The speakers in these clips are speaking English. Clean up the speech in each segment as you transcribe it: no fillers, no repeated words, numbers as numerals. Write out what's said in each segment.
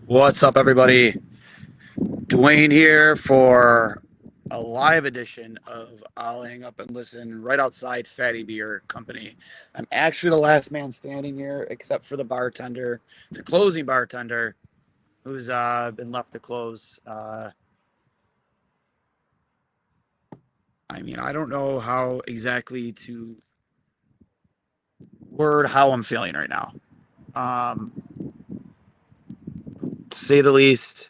What's up, everybody? Duane here for a live edition of I'll Hang Up and Listen right outside Fatty Beer Company. I'm actually the last man standing here, except for the bartender, the closing bartender, who's been left to close. I don't know how exactly to word how I'm feeling right now. Um, to say the least.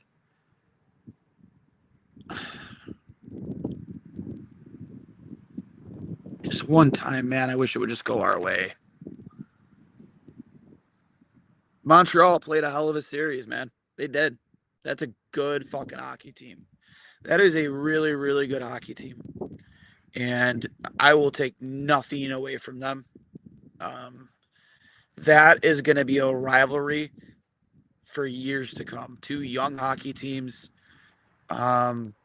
Just one time, man, I wish it would just go our way. Montreal played a hell of a series, man. They did. That's a good fucking hockey team. That is a really, really good hockey team. And I will take nothing away from them. Um, that is going to be a rivalry for years to come. Two young hockey teams, um,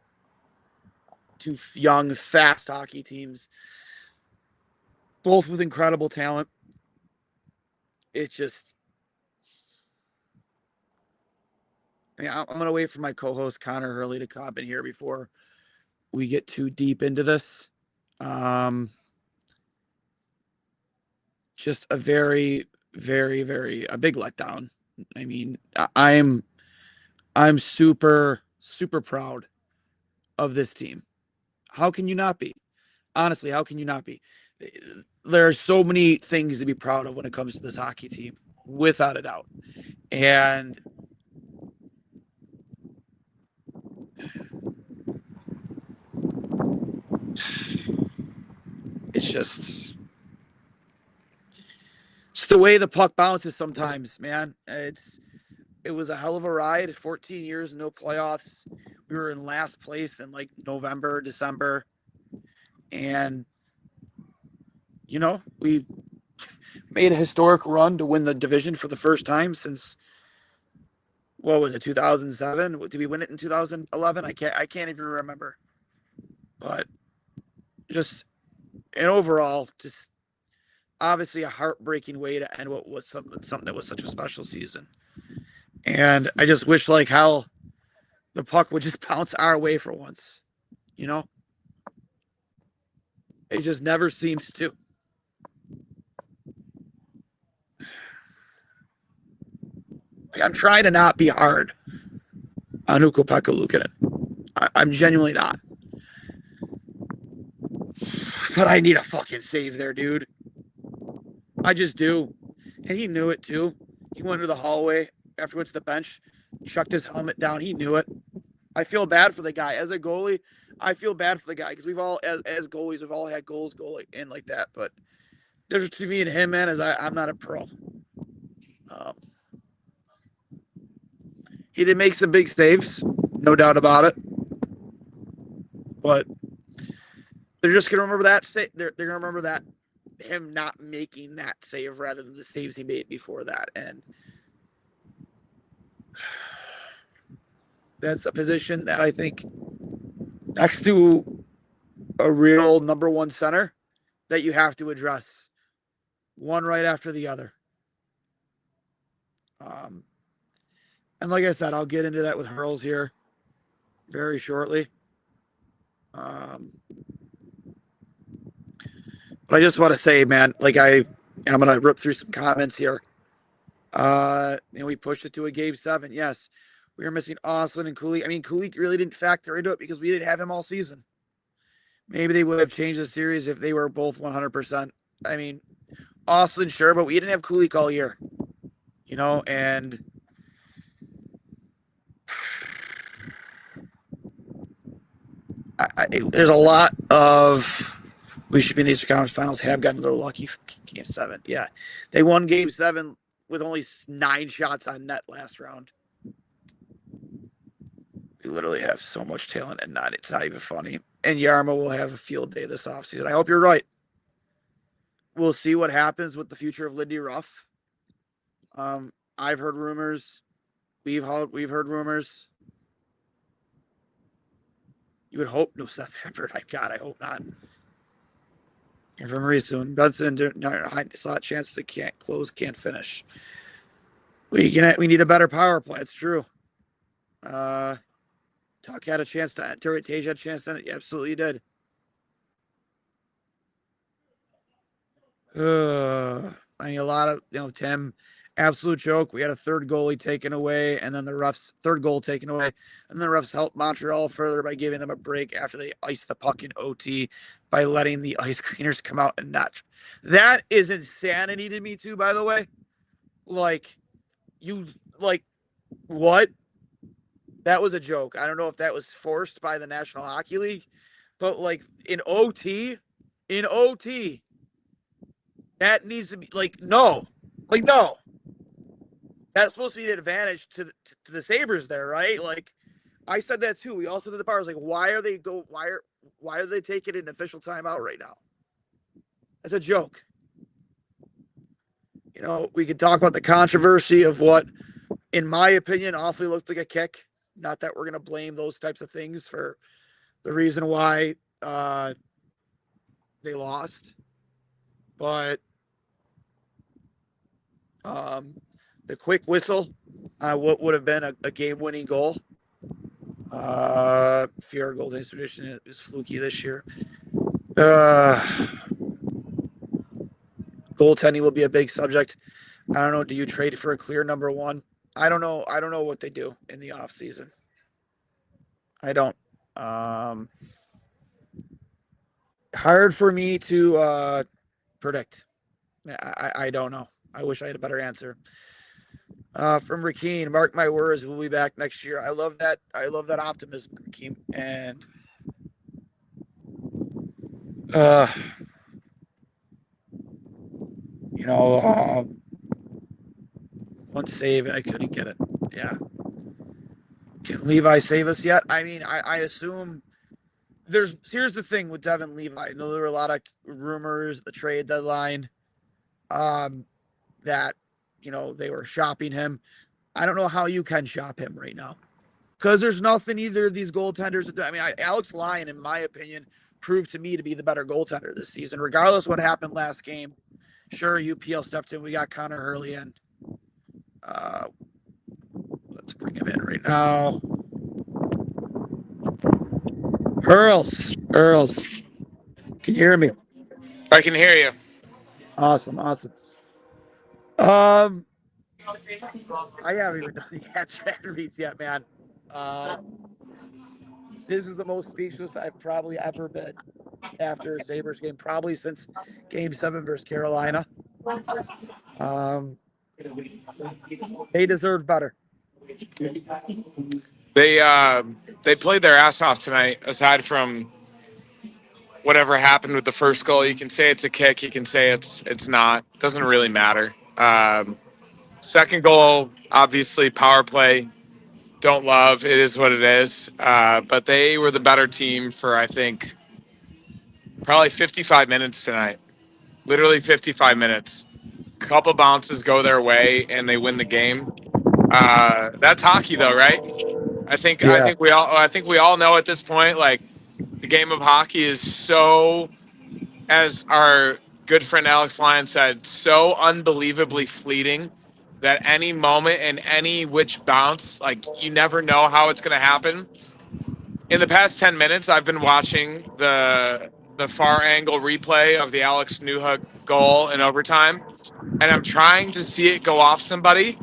two young, fast hockey teams, both with incredible talent. It's just, I'm going to wait for my co-host Connor Hurley to come in here before we get too deep into this. Just a very, very, very a big letdown. I mean, I'm super, super proud of this team. How can you not be? Honestly, how can you not be? There are so many things to be proud of when it comes to this hockey team, without a doubt. And it's just the way the puck bounces sometimes, man. It was a hell of a ride. 14 years, no playoffs. We were in last place in like November, December. And, we made a historic run to win the division for the first time since, what was it, 2007? Did we win it in 2011? I can't even remember. But just, and overall, just obviously a heartbreaking way to end what was something that was such a special season. And I just wish like hell the puck would just bounce our way for once. You know? It just never seems to. Like, I'm trying to not be hard on Ukko-Pekka Luukkonen. I'm genuinely not. But I need a fucking save there, dude. I just do. And he knew it too. He went to the hallway after he went to the bench, chucked his helmet down. He knew it. I feel bad for the guy. As a goalie, I feel bad for the guy because we've all, as goalies, we've all had goals go in like that. But there's between me and him, man, is I'm not a pro. He did make some big saves, no doubt about it. But they're just gonna remember that. They're gonna remember that him not making that save rather than the saves he made before that, and that's a position that I think next to a real number one center that you have to address one right after the other. And like I said, I'll get into that with Hurls here very shortly. But I just want to say, man, like I'm gonna rip through some comments here. We pushed it to a game 7. Yes, we were missing Austin and Cooley. I mean, Cooley really didn't factor into it because we didn't have him all season. Maybe they would have changed the series if they were both 100%. I mean, Austin, sure, but we didn't have Cooley all year, and there's a lot of we should be in the Eastern Conference Finals. Have gotten a little lucky for Game 7. Yeah, they won Game 7 with only 9 shots on net last round. We literally have so much talent, and it's not even funny. And Yarmo will have a field day this offseason. I hope you're right. We'll see what happens with the future of Lindy Ruff. I've heard rumors. We've heard rumors. You would hope no Seth Heppard. I hope not. Hear from Marie soon. Benson slot chances that can't close, can't finish. We need a better power play. It's true. Tuch had a chance to Tage had a chance to absolutely did. I mean, a lot of Tim, absolute joke. We had a third goalie taken away, and then the refs third goal taken away, and the refs helped Montreal further by giving them a break after they iced the puck in OT by letting the ice cleaners come out and notch. That is insanity to me too. By the way, like you like what? That was a joke. I don't know if that was forced by the National Hockey League, but like in OT, that needs to be no. That's supposed to be an advantage to the Sabres there, right? Like I said that too. We also did the powers. Like, why are they taking an official timeout right now? That's a joke. We could talk about the controversy of what, in my opinion, awfully looked like a kick. Not that we're gonna blame those types of things for the reason why they lost, but the quick whistle, what would have been a game-winning goal. Fear Goaltending tradition is fluky this year. Goaltending will be a big subject. I don't know. Do you trade for a clear number one? I don't know. I don't know what they do in the off season. I don't. Hard for me to predict. I don't know. I wish I had a better answer. From Rakeen, mark my words, we'll be back next year. I love that. I love that optimism, Rakeen. And one save and I couldn't get it. Yeah. Can Levi save us yet? I mean, I assume here's the thing with Devin Levi. I know there were a lot of rumors at the trade deadline that they were shopping him. I don't know how you can shop him right now because there's nothing either of these goaltenders. I mean, Alex Lyon, in my opinion, proved to me to be the better goaltender this season, regardless of what happened last game. Sure, UPL stepped in. We got Connor Hurley in. Let's bring him in right now. Hurls. Can you hear me? I can hear you. Awesome. I haven't even done the ad reads yet, man. This is the most speechless I've probably ever been after a Sabres game, probably since Game 7 versus Carolina. They deserve better. They played their ass off tonight. Aside from whatever happened with the first goal, you can say it's a kick, you can say it's not. It doesn't really matter. Second goal, obviously power play. Don't love. It is what it is. But they were the better team for I think probably 55 minutes tonight. Literally 55 minutes. Couple bounces go their way and they win the game. That's hockey though, right? I think Yeah. we all know at this point, like the game of hockey is so, as our good friend Alex Lyon said, so unbelievably fleeting that any moment and any which bounce, like you never know how it's going to happen. In the past 10 minutes, I've been watching the far angle replay of the Alex Newhook goal in overtime, and I'm trying to see it go off somebody.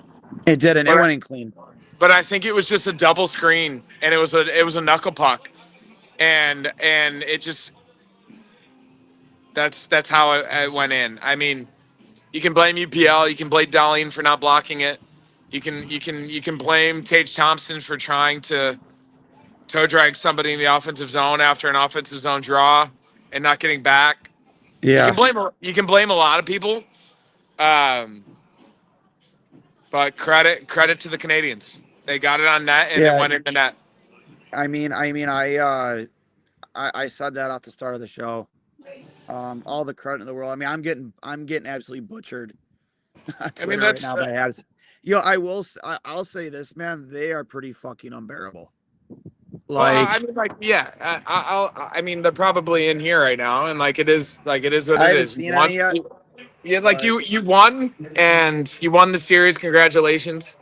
It didn't. It went in clean. But I think it was just a double screen, and it was a knuckle puck, and it just that's how it went in. I mean, you can blame UPL, you can blame Darlene for not blocking it, you can blame Tage Thompson for trying to toe drag somebody in the offensive zone after an offensive zone draw and not getting back. Yeah. You can blame a lot of people, but credit to the Canadians. They got it on net and it went in the net. I said that at the start of the show. All the credit in the world. I mean, I'm getting absolutely butchered on Twitter right now by Habs. I'll say this, man. They are pretty fucking unbearable. I mean, they're probably in here right now, and it is what it is. I haven't seen any yet. Yeah, you won, and you won the series. Congratulations.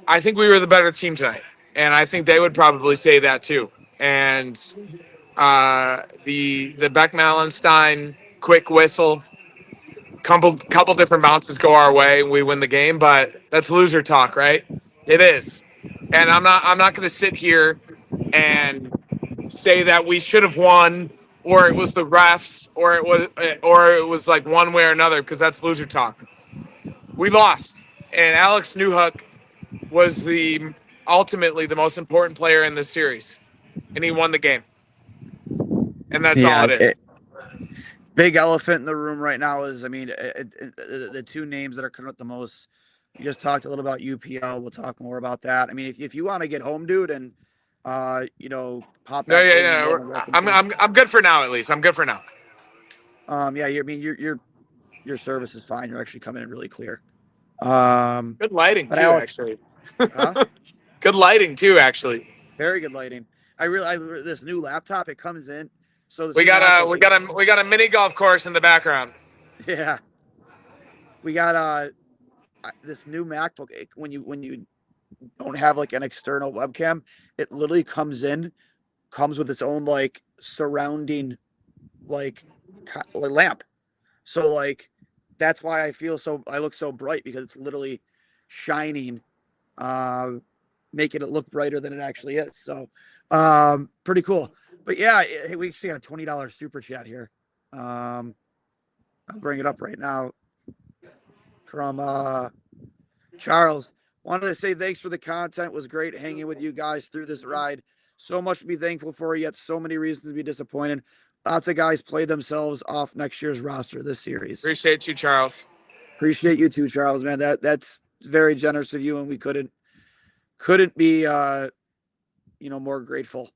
I think we were the better team tonight, and I think they would probably say that too. And the Beck Malenstein quick whistle, couple different bounces go our way, we win the game. But that's loser talk, right? It is, and I'm not going to sit here and say that we should have won, or it was the refs, or it was like one way or another, because that's loser talk. We lost, and Alex Newhook was the ultimately the most important player in this series, and he won the game, and that's all Yeah, it is. big elephant in the room right now is, I mean, the two names that are coming up the most. We just talked a little about UPL. We'll talk more about that. I mean, if you want to get home, dude, and pop No, back yeah, in, you're yeah. more than welcome I'm, to. I'm, I'm good for now. At least I'm good for now. Yeah, I mean, your service is fine. You're actually coming in really clear. Um, Good lighting but too, Alex, actually. huh? Good lighting too, actually. Very good lighting. This new laptop, it comes in. So this We new got a MacBook, we got a we got a mini golf course in the background. yeah, we got this new MacBook. When you don't have like an external webcam, it literally comes with its own like surrounding like lamp. So like that's why I look so bright, because it's literally shining, uh, making it look brighter than it actually is. So pretty cool. But yeah, we actually got a $20 super chat here. I'll bring it up right now from Charles. Wanted to say thanks for the content. It was great hanging with you guys through this ride. So much to be thankful for, yet so many reasons to be disappointed. Lots of guys played themselves off next year's roster this series. Appreciate you, Charles. Appreciate you too, Charles, man. That's very generous of you, and we couldn't be more grateful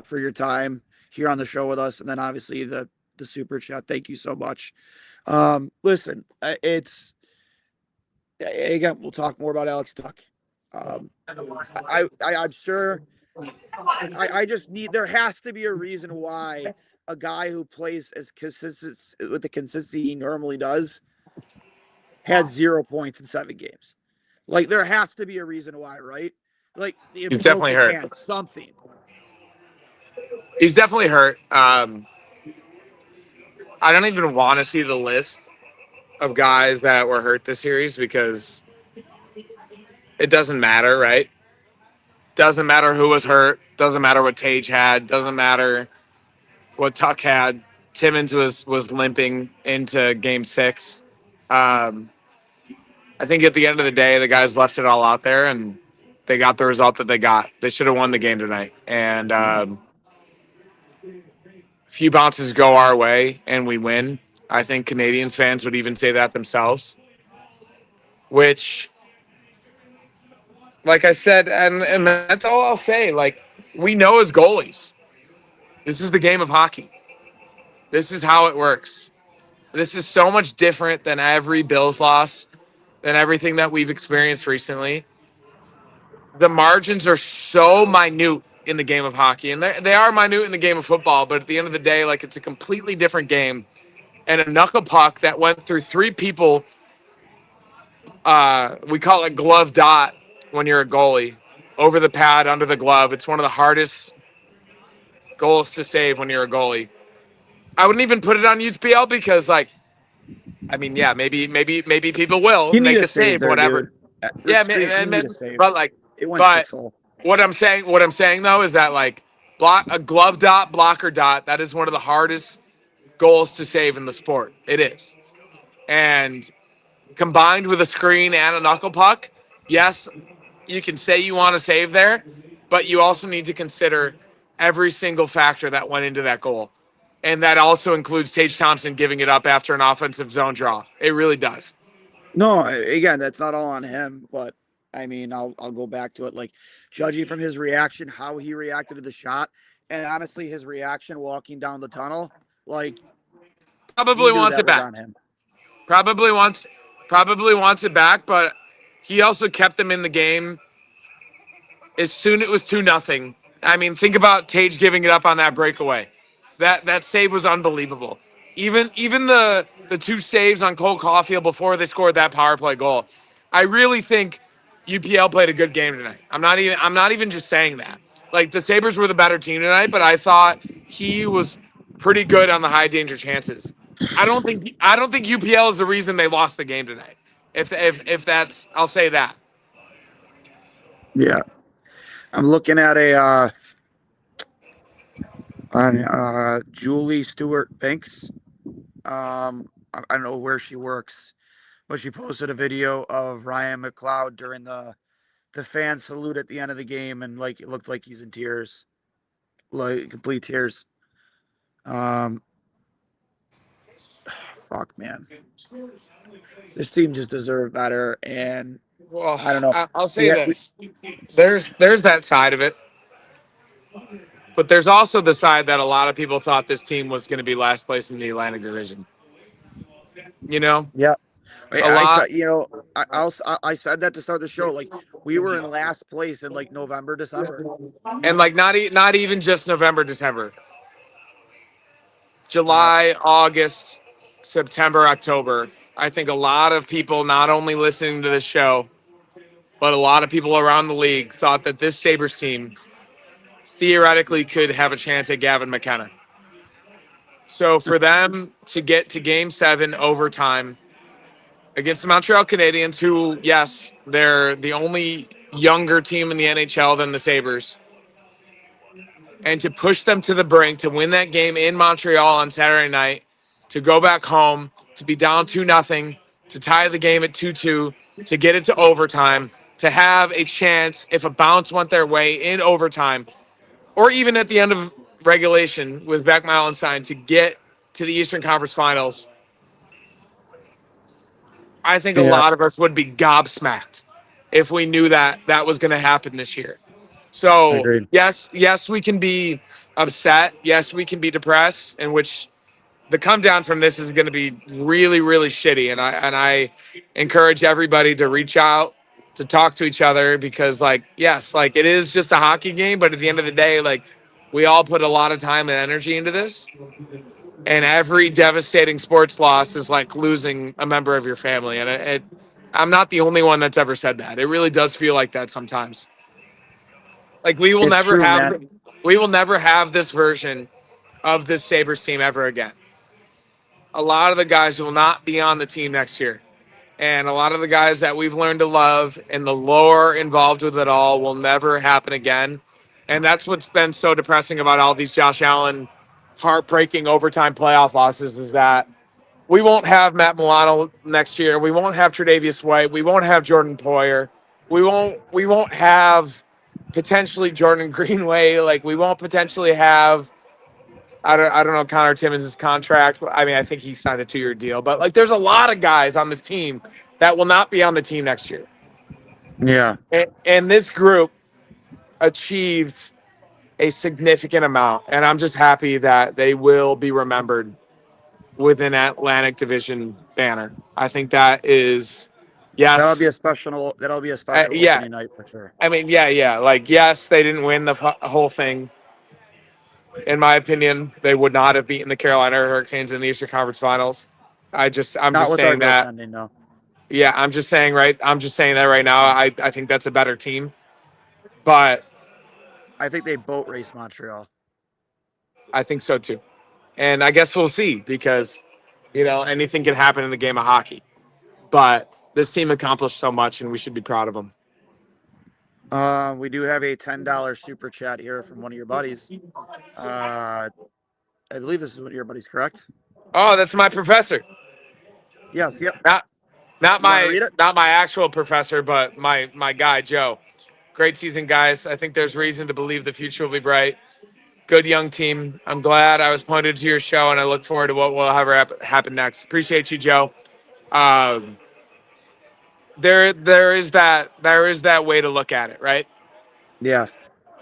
for your time here on the show with us, and then obviously the super chat. Thank you so much. Listen, it's again, we'll talk more about Alex Tuch. I'm sure. I just need. There has to be a reason why a guy who plays as consistent with the consistency he normally does had 0 points in 7 games. Like there has to be a reason why, right? Like he He's broke definitely his hurt. hand, something. He's definitely hurt. I don't even want to see the list of guys that were hurt this series, because it doesn't matter, right? Doesn't matter who was hurt. Doesn't matter what Tage had. Doesn't matter what Tuck had. Timmons was limping into Game 6. Um, I think at the end of the day, the guys left it all out there, and they got the result that they got. They should have won the game tonight. And a few bounces go our way, and we win. I think Canadians fans would even say that themselves. Which, like I said, and that's all I'll say. Like, we know as goalies, this is the game of hockey. This is how it works. This is so much different than every Bills loss, than everything that we've experienced recently. The margins are so minute in the game of hockey, and they are minute in the game of football, but at the end of the day, like, it's a completely different game. And a knuckle puck that went through 3 people, we call it glove dot when you're a goalie, over the pad, under the glove. It's one of the hardest goals to save when you're a goalie. I wouldn't even put it on UPL because, like, I mean, yeah, maybe people will You need make a a save save, there, whatever. dude. Yeah, You need a save. but like, It went but 6 hole. what I'm saying though is that, like, a glove dot, blocker dot, that is one of the hardest goals to save in the sport. It is, and combined with a screen and a knuckle puck, yes, you can say you want to save there, but you also need to consider every single factor that went into that goal. And that also includes Tage Thompson giving it up after an offensive zone draw. It really does. No, again, that's not all on him, but I mean, I'll go back to it. Like judging from his reaction, how he reacted to the shot, and honestly, his reaction walking down the tunnel, like he Probably knew wants that it was back. on him. Probably wants probably wants it back, but he also kept them in the game as soon it was 2-0. I mean, think about Tage giving it up on that breakaway. That save was unbelievable. Even the 2 saves on Cole Caulfield before they scored that power play goal. I really think UPL played a good game tonight. I'm not even just saying that. Like the Sabres were the better team tonight, but I thought he was pretty good on the high danger chances. I don't think UPL is the reason they lost the game tonight. If that's I'll say that. Yeah. I'm looking at a on Julie Stewart Banks. I don't know where she works, but she posted a video of Ryan McLeod during the fan salute at the end of the game, and like it looked like he's in tears, like complete tears. Um, fuck, man, this team just deserved better, and Well, I don't know. I'll We say had this. There's that side of it, but there's also the side that a lot of people thought this team was going to be last place in the Atlantic Division. You know, yeah. a I lot, said, I said that to start the show. Like we were in last place in like November, December. and like not even just November, December, Yep. July, August, September, October. I think a lot of people, not only listening to the show, but a lot of people around the league thought that this Sabres team theoretically could have a chance at Gavin McKenna. So for them to get to game 7 overtime against the Montreal Canadiens, who, yes, they're the only younger team in the NHL than the Sabres, and to push them to the brink to win that game in Montreal on Saturday night, to go back home, to be down 2-0, to tie the game at 2-2, to get it to overtime, to have a chance if a bounce went their way in overtime, or even at the end of regulation with Beck Meilenstein to get to the Eastern Conference Finals. I think a Yeah, lot of us would be gobsmacked if we knew that that was going to happen this year. So agreed. yes, we can be upset. Yes, we can be depressed. In which the come down from this is going to be really, really shitty. And I encourage everybody to reach out to talk to each other because, like, yes, like it is just a hockey game, but at the end of the day, like we all put a lot of time and energy into this, and every devastating sports loss is like losing a member of your family. And I'm not the only one that's ever said that. It really does feel like that sometimes. Like It's true, man. we will never have this version of this Sabres team ever again. A lot of the guys will not be on the team next year. And a lot of the guys that we've learned to love and the lore involved with it all will never happen again. And that's what's been so depressing about all these Josh Allen heartbreaking overtime playoff losses is that we won't have Matt Milano next year. We won't have Tre'Davious White. We won't have Jordan Poyer. We won't have potentially Jordan Greenway. Like we won't potentially have I don't know Connor Timmons' contract. I mean, I think he signed a 2-year deal, but like there's a lot of guys on this team that will not be on the team next year. Yeah, And this group achieved a significant amount, and I'm just happy that they will be remembered with an Atlantic Division banner. I think that is, yes, that'll be a special yeah. opening night for sure. I mean, yeah. Like, yes, they didn't win the whole thing. In my opinion, they would not have beaten the Carolina Hurricanes in the Eastern Conference Finals. I'm Not just with our saying that. goaltending, no. Yeah, I'm just saying that right now. I think that's a better team, but I think they boat race Montreal. I think so too. And I guess we'll see because, anything can happen in the game of hockey. But this team accomplished so much, and we should be proud of them. We do have a $10 super chat here from one of your buddies. I believe this is one of your buddies, correct? Oh, that's my professor. Yes. Yep. Not not You want to my read it? not my actual professor, but my guy Joe. Great season, guys. I think there's reason to believe the future will be bright. Good young team. I'm glad I was pointed to your show, and I look forward to what will ever happen next. Appreciate you, Joe. Um, there is that way to look at it, right? Yeah.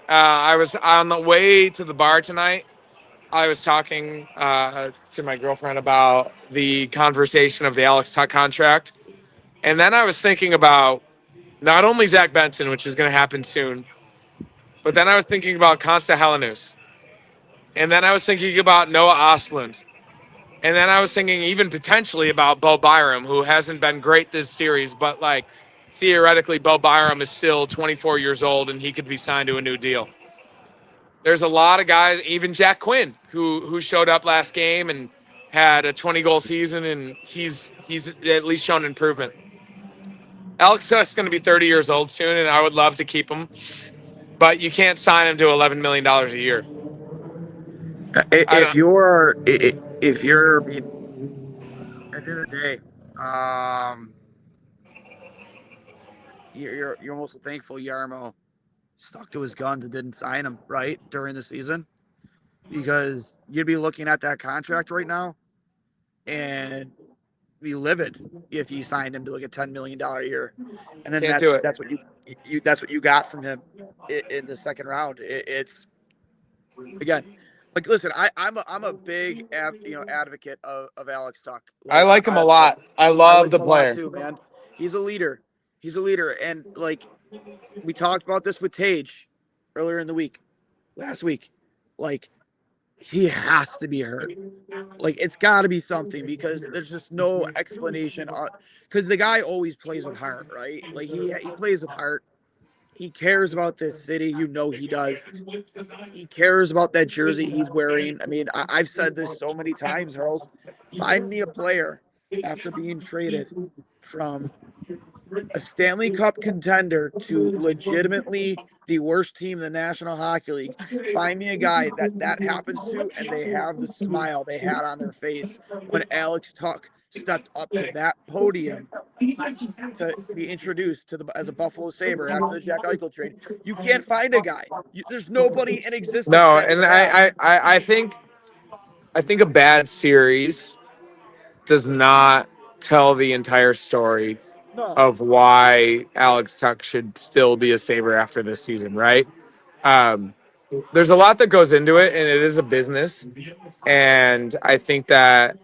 I was on the way to the bar tonight. I was talking to my girlfriend about the conversation of the Alex Tuch contract, and then I was thinking about not only Zach Benson, which is going to happen soon, but then I was thinking about Konsta Helenus, and then I was thinking about Noah Ostlund, and then I was thinking even potentially about Bo Byram, who hasn't been great this series, but like theoretically Bo Byram is still 24 years old and he could be signed to a new deal. There's a lot of guys, even Jack Quinn, who showed up last game and had a 20-goal season, and he's at least shown improvement. Alex Tuch's going to be 30 years old soon, and I would love to keep him, but you can't sign him to $11 million a year. I If don't. you're, I mean, at the end of the day, you're almost thankful Yarmo stuck to his guns and didn't sign him right during the season, because you'd be looking at that contract right now and be livid if you signed him to like a $10 million a year, and then Can't do it. that's what that's what you got from him in the second round. It's again, like, listen, I'm a big advocate of Alex Tuch. I Like like him a lot. I I love like the him a lot player. too, man. He's a leader. He's a leader, and like we talked about this with Tage earlier in the week, last week. Like, he has to be hurt. Like, it's got to be something, because there's just no explanation. Because the guy always plays with heart, right? Like, he plays with heart. He cares about this city. He does. He cares about that jersey he's wearing. I mean, I've said this so many times, Hurls. Find me a player after being traded from a Stanley Cup contender to legitimately the worst team in the National Hockey League. Find me a guy that happens to, and they have the smile they had on their face when Alex Tuch stepped up to that podium to be introduced to the as a Buffalo Sabre after the Jack Eichel trade. You can't find a guy. There's nobody in existence No, that and has. I think a bad series does not tell the entire story No. of why Alex Tuch should still be a Sabre after this season, right? Um, there's a lot that goes into it, and it is a business. And I think that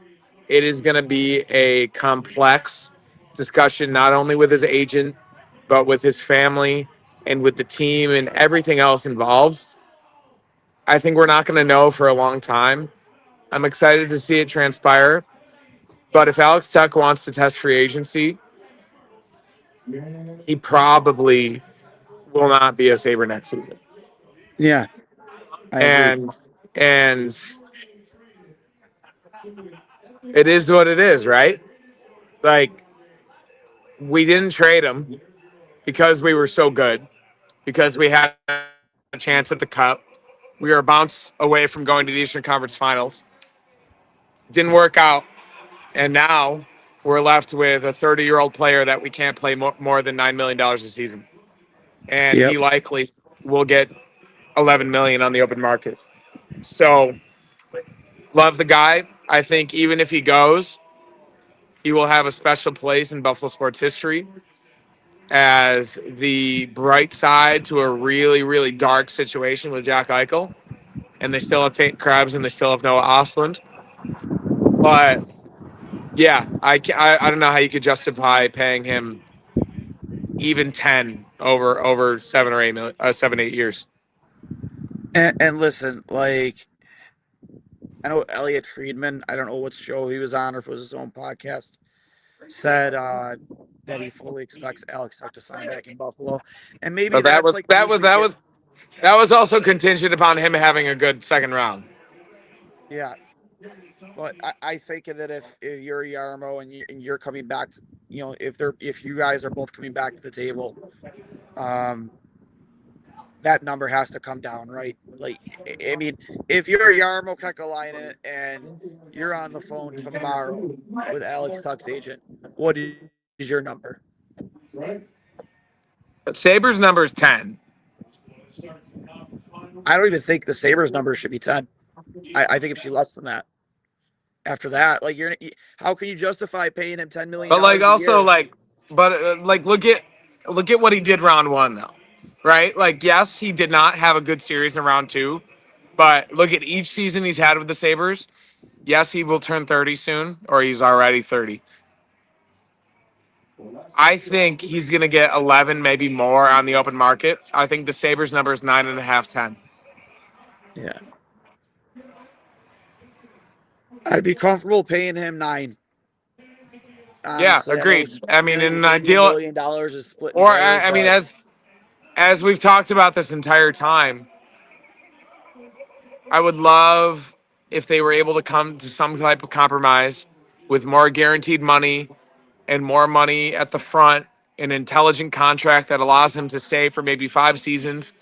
it is going to be a complex discussion, not only with his agent, but with his family and with the team and everything else involved. I think we're not going to know for a long time. I'm excited to see it transpire. But if Alex Tuch wants to test free agency, he probably will not be a Sabre next season. Yeah, I agree. And and it is what it is, right? Like, we didn't trade him because we were so good, because we had a chance at the cup. We were a bounce away from going to the Eastern Conference Finals. Didn't work out, and now we're left with a 30-year-old player that we can't play more than $9 million a season, and Yep. he likely will get 11 million on the open market. So, love the guy. I think even if he goes, he will have a special place in Buffalo sports history as the bright side to a really, really dark situation with Jack Eichel. And they still have Peyton Krebs and they still have Noah Ostlund. But yeah, I don't know how you could justify paying him even 10 over 7 or 8 years. And listen, like, I know Elliot Friedman, I don't know what show he was on or if it was his own podcast, said that he fully expects Alex Tuch to sign back in Buffalo. And maybe But that that's was like that me was that forget. was that was also contingent upon him having a good second round. Yeah. But I think that if you're Yarmo and you're coming back, if you guys are both coming back to the table, um, that number has to come down, right? Like, I mean, if you're Yarmo Kekalainen and you're on the phone tomorrow with Alex Tuch's agent, what is your number? But Sabres number is 10. I don't even think the Sabres number should be 10. I think it should be less than that. After that, like, how can you justify paying him $10 million But like a also year? like like look at what he did round one though. Right? Like, yes, he did not have a good series in round two, but look at each season he's had with the Sabres. Yes, he will turn 30 soon, or he's already 30. I think he's going to get 11, maybe more on the open market. I think the Sabres number is 9.5, 10. Yeah. I'd be comfortable paying him 9. Yeah, Honestly, I know agreed. I mean, in spending an $80 ideal, million is splitting or hairs, I mean, but as we've talked about this entire time, I would love if they were able to come to some type of compromise with more guaranteed money and more money at the front, an intelligent contract that allows him to stay for maybe 5 seasons,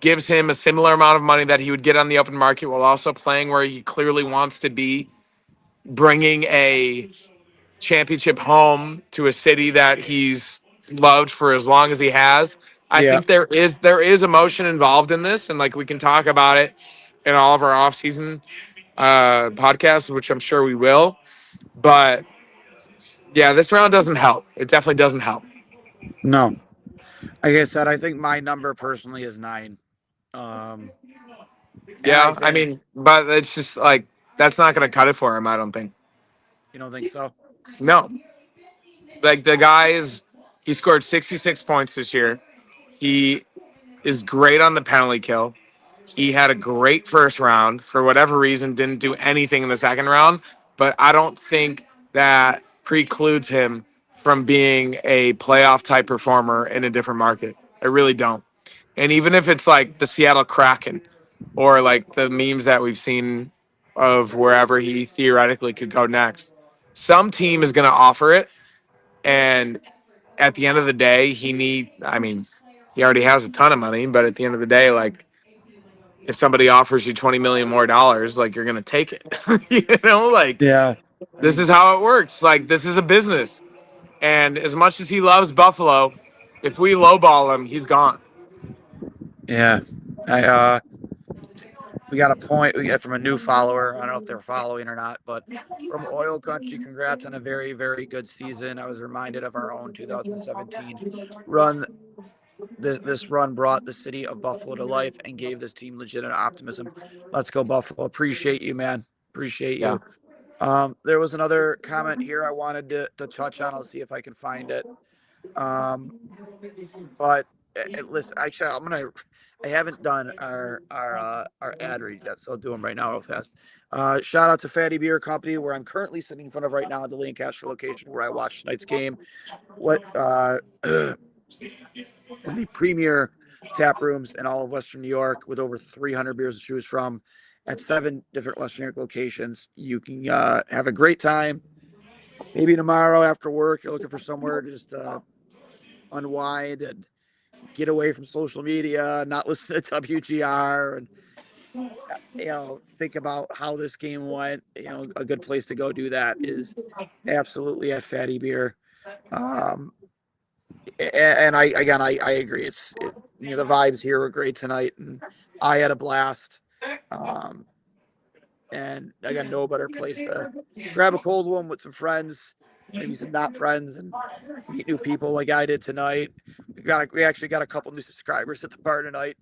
gives him a similar amount of money that he would get on the open market while also playing where he clearly wants to be, bringing a championship home to a city that he's loved for as long as he has. I yeah, think there is emotion involved in this, and like we can talk about it in all of our off-season podcasts, which I'm sure we will. But yeah, this round doesn't help. It definitely doesn't help. no. Like I said, I think my number personally is 9. Um, and I Yeah, I think mean, but it's just like that's not going to cut it for him. I don't think. you don't think so. No, like he scored 66 points this year. He is great on the penalty kill. He had a great first round. For whatever reason, didn't do anything in the second round. But I don't think that precludes him from being a playoff type performer in a different market. I really don't. And even if it's like the Seattle Kraken or like the memes that we've seen of wherever he theoretically could go next, some team is going to offer it. And at the end of the day, I mean, he already has a ton of money, but at the end of the day, like, if somebody offers you 20 million more dollars, like you're gonna take it. Like Yeah. I this is mean, how it works. Like this is a business. And as much as he loves Buffalo, if we lowball him, he's gone. yeah. I we got a point we get from a new follower. I don't know if they're following or not, but from Oil Country, congrats on a very, very good season. I was reminded of our own 2017 run. This run brought the city of Buffalo to life and gave this team legitimate optimism. Let's go, Buffalo. Appreciate you, man. Appreciate Yeah. you. There was another comment here I wanted to touch on. I'll see if I can find it. Um, but listen, actually, I haven't done our ad reads yet, so I'll do them right now real fast. Shout out to Fatty Beer Company, where I'm currently sitting in front of right now at the Lancaster location where I watched tonight's game. What the premier tap rooms in all of Western New York with over 300 beers to choose from at 7 different Western New York locations. You can have a great time. Maybe tomorrow after work, you're looking for somewhere to just unwind and get away from social media, not listen to WGR, and think about how this game went. A good place to go do that is absolutely at Fatty Beer. Um, and I agree. The vibes here were great tonight, and I had a blast. Um, and I got no better place to grab a cold one with some friends, maybe some not friends, and meet new people like I did tonight. We actually got a couple new subscribers at the bar tonight,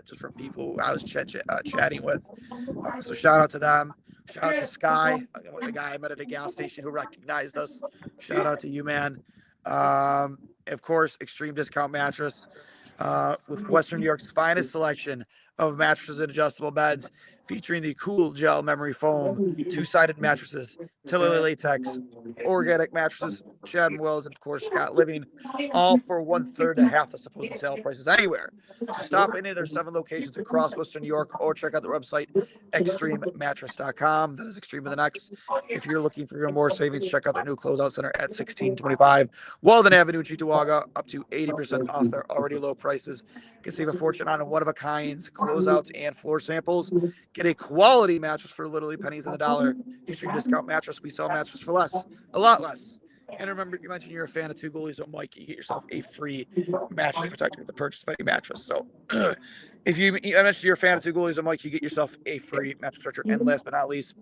just from people I was chatting with. So shout out to them. Shout out to Sky, a guy I met at a gas station who recognized us. Shout out to you, man. Of course, Extreme Discount Mattress, with Western New York's finest selection of mattresses and adjustable beds, featuring the cool gel memory foam, two-sided mattresses, Tiller latex, organic mattresses, Shad and Wells, and of course Scott Living, all for 1/3 to half the supposed sale prices anywhere. So stop any of their 7 locations across Western New York or check out their website, extrememattress.com. That is extreme with an X. If you're looking for even more savings, check out their new closeout center at 1625 Walden Avenue, Cheektowaga, up to 80% off their already low prices. You can save a fortune on one of a kinds, closeouts, and floor samples. Get a quality mattress for literally pennies on the dollar. Extreme Discount Mattress. We sell mattresses for less, a lot less. And remember, you mentioned you're a fan of Two Goalies on Mike. You get yourself a free mattress protector with the purchase of any mattress. So, if I mentioned you're a fan of Two Goalies on Mike, you get yourself a free mattress protector. And last but not least,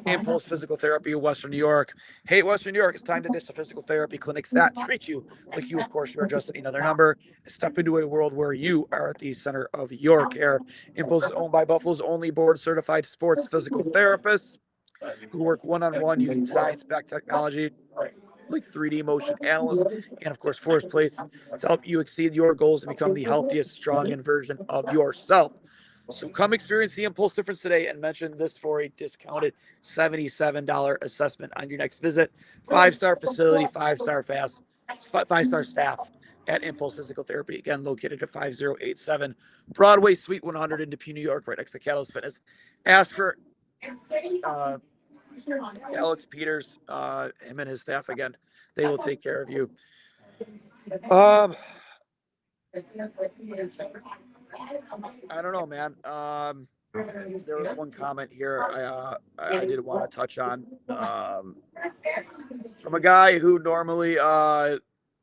Impulse Physical Therapy of Western New York. Hey, Western New York, it's time to ditch the physical therapy clinics that treat you like you, of course, you are just another number. Step into a world where you are at the center of your care. Impulse is owned by Buffalo's only board certified sports physical therapists who work one on one using science backed technology like 3D motion analysts, and of course, Force Place to help you exceed your goals and become the healthiest, strongest version of yourself. So come experience the Impulse difference today and mention this for a discounted $77 assessment on your next visit. 5-star facility, 5-star fast, 5-star staff at Impulse Physical Therapy. Again, located at 5087 Broadway, Suite 100 in Depew, New York, right next to Catalyst Fitness. Ask for uh, Alex Peters, him and his staff again. They will take care of you. I don't know, man. There was one comment here I did want to touch on from a guy who normally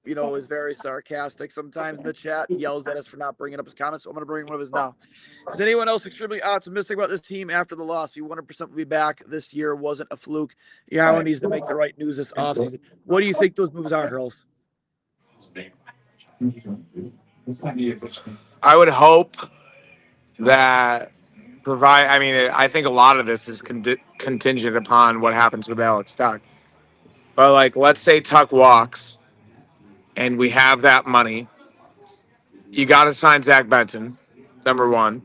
is very sarcastic sometimes in the chat, yells at us for not bringing up his comments. So I'm going to bring one of his now. Is anyone else extremely optimistic about this team after the loss? We 100% will be back. This year wasn't a fluke. Yao needs to make the right news this offseason. What do you think those moves are, Hurls? I would hope that I think a lot of this is contingent upon what happens with Alex Tuch. But like, let's say Tuch walks, and we have that money. You got to sign Zach Benson, number one.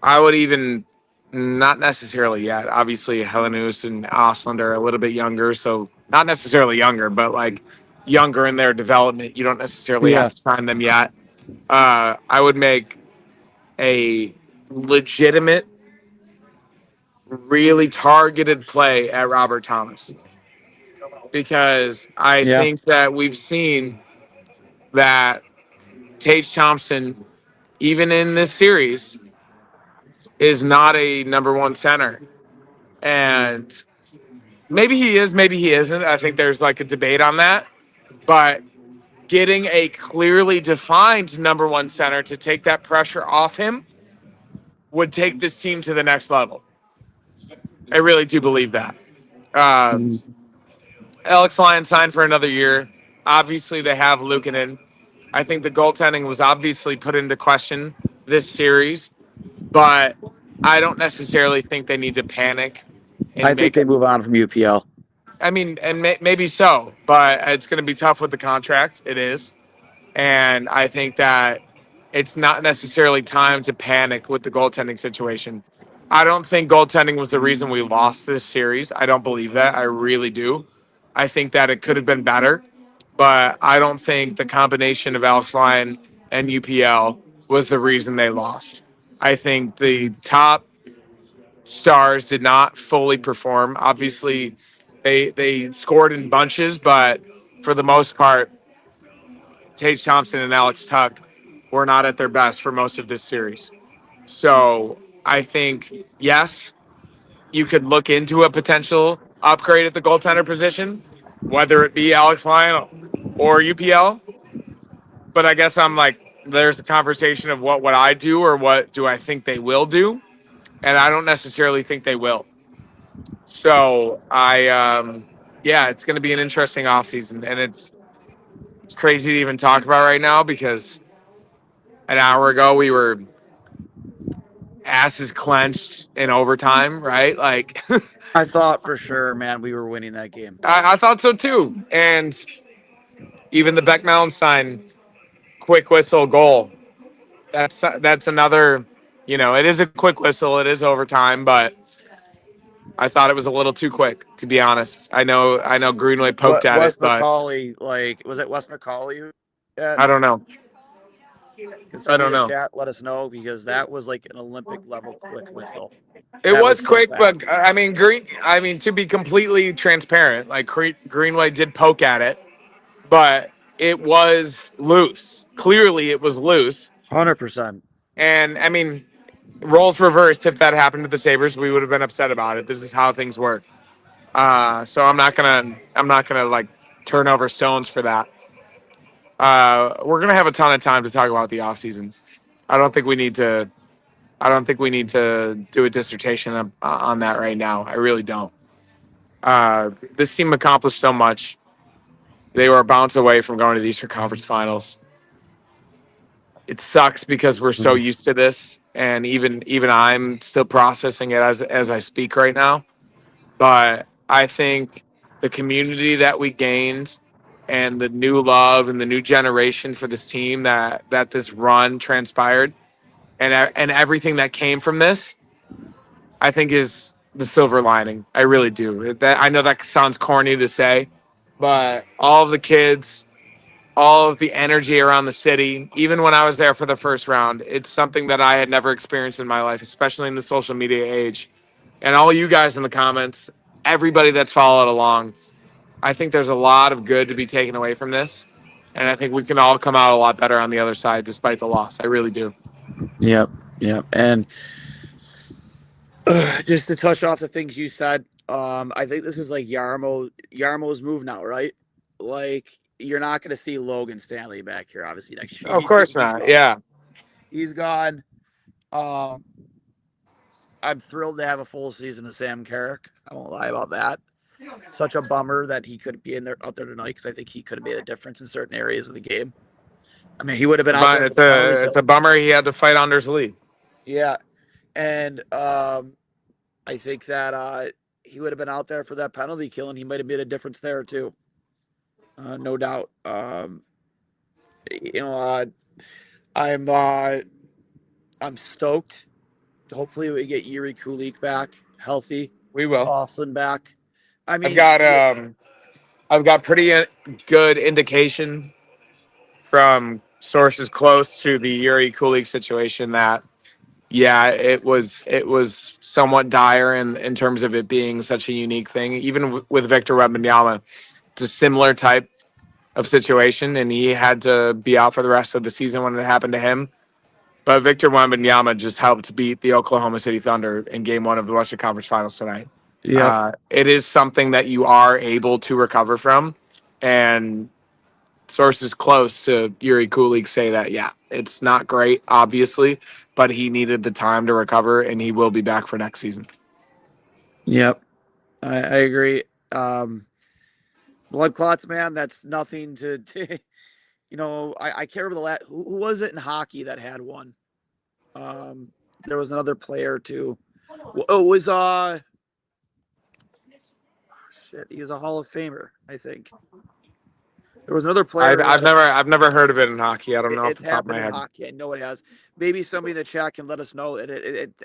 I would even not necessarily yet. Obviously, Helenus and Osland are a little bit younger, so not necessarily younger, but like younger in their development. You don't necessarily have to sign them yet. I would make a legitimate, really targeted play at Robert Thomas because I think that we've seen that Tage Thompson, even in this series, is not a number one center. And maybe he is, maybe he isn't. I think there's like a debate on that. But getting a clearly defined number one center to take that pressure off him would take this team to the next level. I really do believe that. Alex Lyon signed for another year. Obviously, they have Luukkonen. I think the goaltending was obviously put into question this series, but I don't necessarily think they need to panic. I think they move on from UPL. I mean, and maybe so, but it's going to be tough with the contract. It is. And I think that it's not necessarily time to panic with the goaltending situation. I don't think goaltending was the reason we lost this series. I don't believe that. I really do. I think that it could have been better, but I don't think the combination of Alex Lyon and UPL was the reason they lost. I think the top stars did not fully perform. Obviously, they scored in bunches, but for the most part, Tage Thompson and Alex Tuch were not at their best for most of this series. So I think, yes, you could look into a potential upgrade at the goaltender position, whether it be Alex Lyon or UPL. But I guess I'm like, there's a conversation of what would I do or what do I think they will do? And I don't necessarily think they will. So it's going to be an interesting offseason. And it's crazy to even talk about right now because an hour ago we were asses clenched in overtime, right? Like, I thought for sure, man, we were winning that game. I thought so too. And even the Beck Mallenstein quick whistle goal. That's another, it is a quick whistle. It is overtime, but I thought it was a little too quick, to be honest. I know Greenway poked at Wes it, but McCauley, was it Wes McCauley? I don't know. Can somebody in the chat let us know because that was like an Olympic level quick whistle. It was quick, but I mean, to be completely transparent, like Greenway did poke at it, but it was loose. Clearly, it was loose. 100%. And I mean, roles reversed. If that happened to the Sabres, we would have been upset about it. This is how things work. So I'm not gonna like turn over stones for that. We're gonna have a ton of time to talk about the offseason. I don't think we need to do a dissertation on that right now. I really don't. This team accomplished so much. They were a bounce away from going to the Eastern Conference Finals. It sucks because we're so used to this, and even I'm still processing it as I speak right now. But I think the community that we gained and the new love and the new generation for this team that this run transpired and everything that came from this, I think is the silver lining. I really do. I know that sounds corny to say, but all of the kids, all of the energy around the city, even when I was there for the first round, it's something that I had never experienced in my life, especially in the social media age. And all you guys in the comments, everybody that's followed along, I think there's a lot of good to be taken away from this. And I think we can all come out a lot better on the other side despite the loss. I really do. Yep. Yep. And just to touch off the things you said, I think this is like Yarmo's move now, right? Like you're not going to see Logan Stanley back here, obviously next year. Of course He's not. gone. Yeah. He's gone. Um, I'm thrilled to have a full season of Sam Carrick. I won't lie about that. Such a bummer that he couldn't be in there out there tonight because I think he could have made a difference in certain areas of the game. I mean, he would have been out there for It's the penalty a kill. it's a bummer he had to fight Anders Lee. Yeah, and I think that he would have been out there for that penalty kill, and he might have made a difference there too. No doubt. You know, I'm I'm stoked. Hopefully, we get Yuri Kulik back healthy. We will. Austin back. I I've mean, got I've got pretty good indication from sources close to the Yuri Kulik situation that yeah, it was somewhat dire in terms of it being such a unique thing. Even with Victor Wembanyama, it's a similar type of situation, and he had to be out for the rest of the season when it happened to him. But Victor Wembanyama just helped beat the Oklahoma City Thunder in Game 1 of the Western Conference Finals tonight. yep, It is something that you are able to recover from, and sources close to Yuri Kulik say that, yeah, it's not great, obviously, but he needed the time to recover, and he will be back for next season. yep. I agree. Blood clots, man. That's nothing to you know. I can't remember the last. Who was it in hockey that had one? Um, there was another player too. Oh, it was shit. He was a Hall of Famer, I think. There was another player who had I've never heard of it in hockey. I don't know off it's the top of happened my in head. hockey. I know it has. Maybe somebody in the chat can let us know.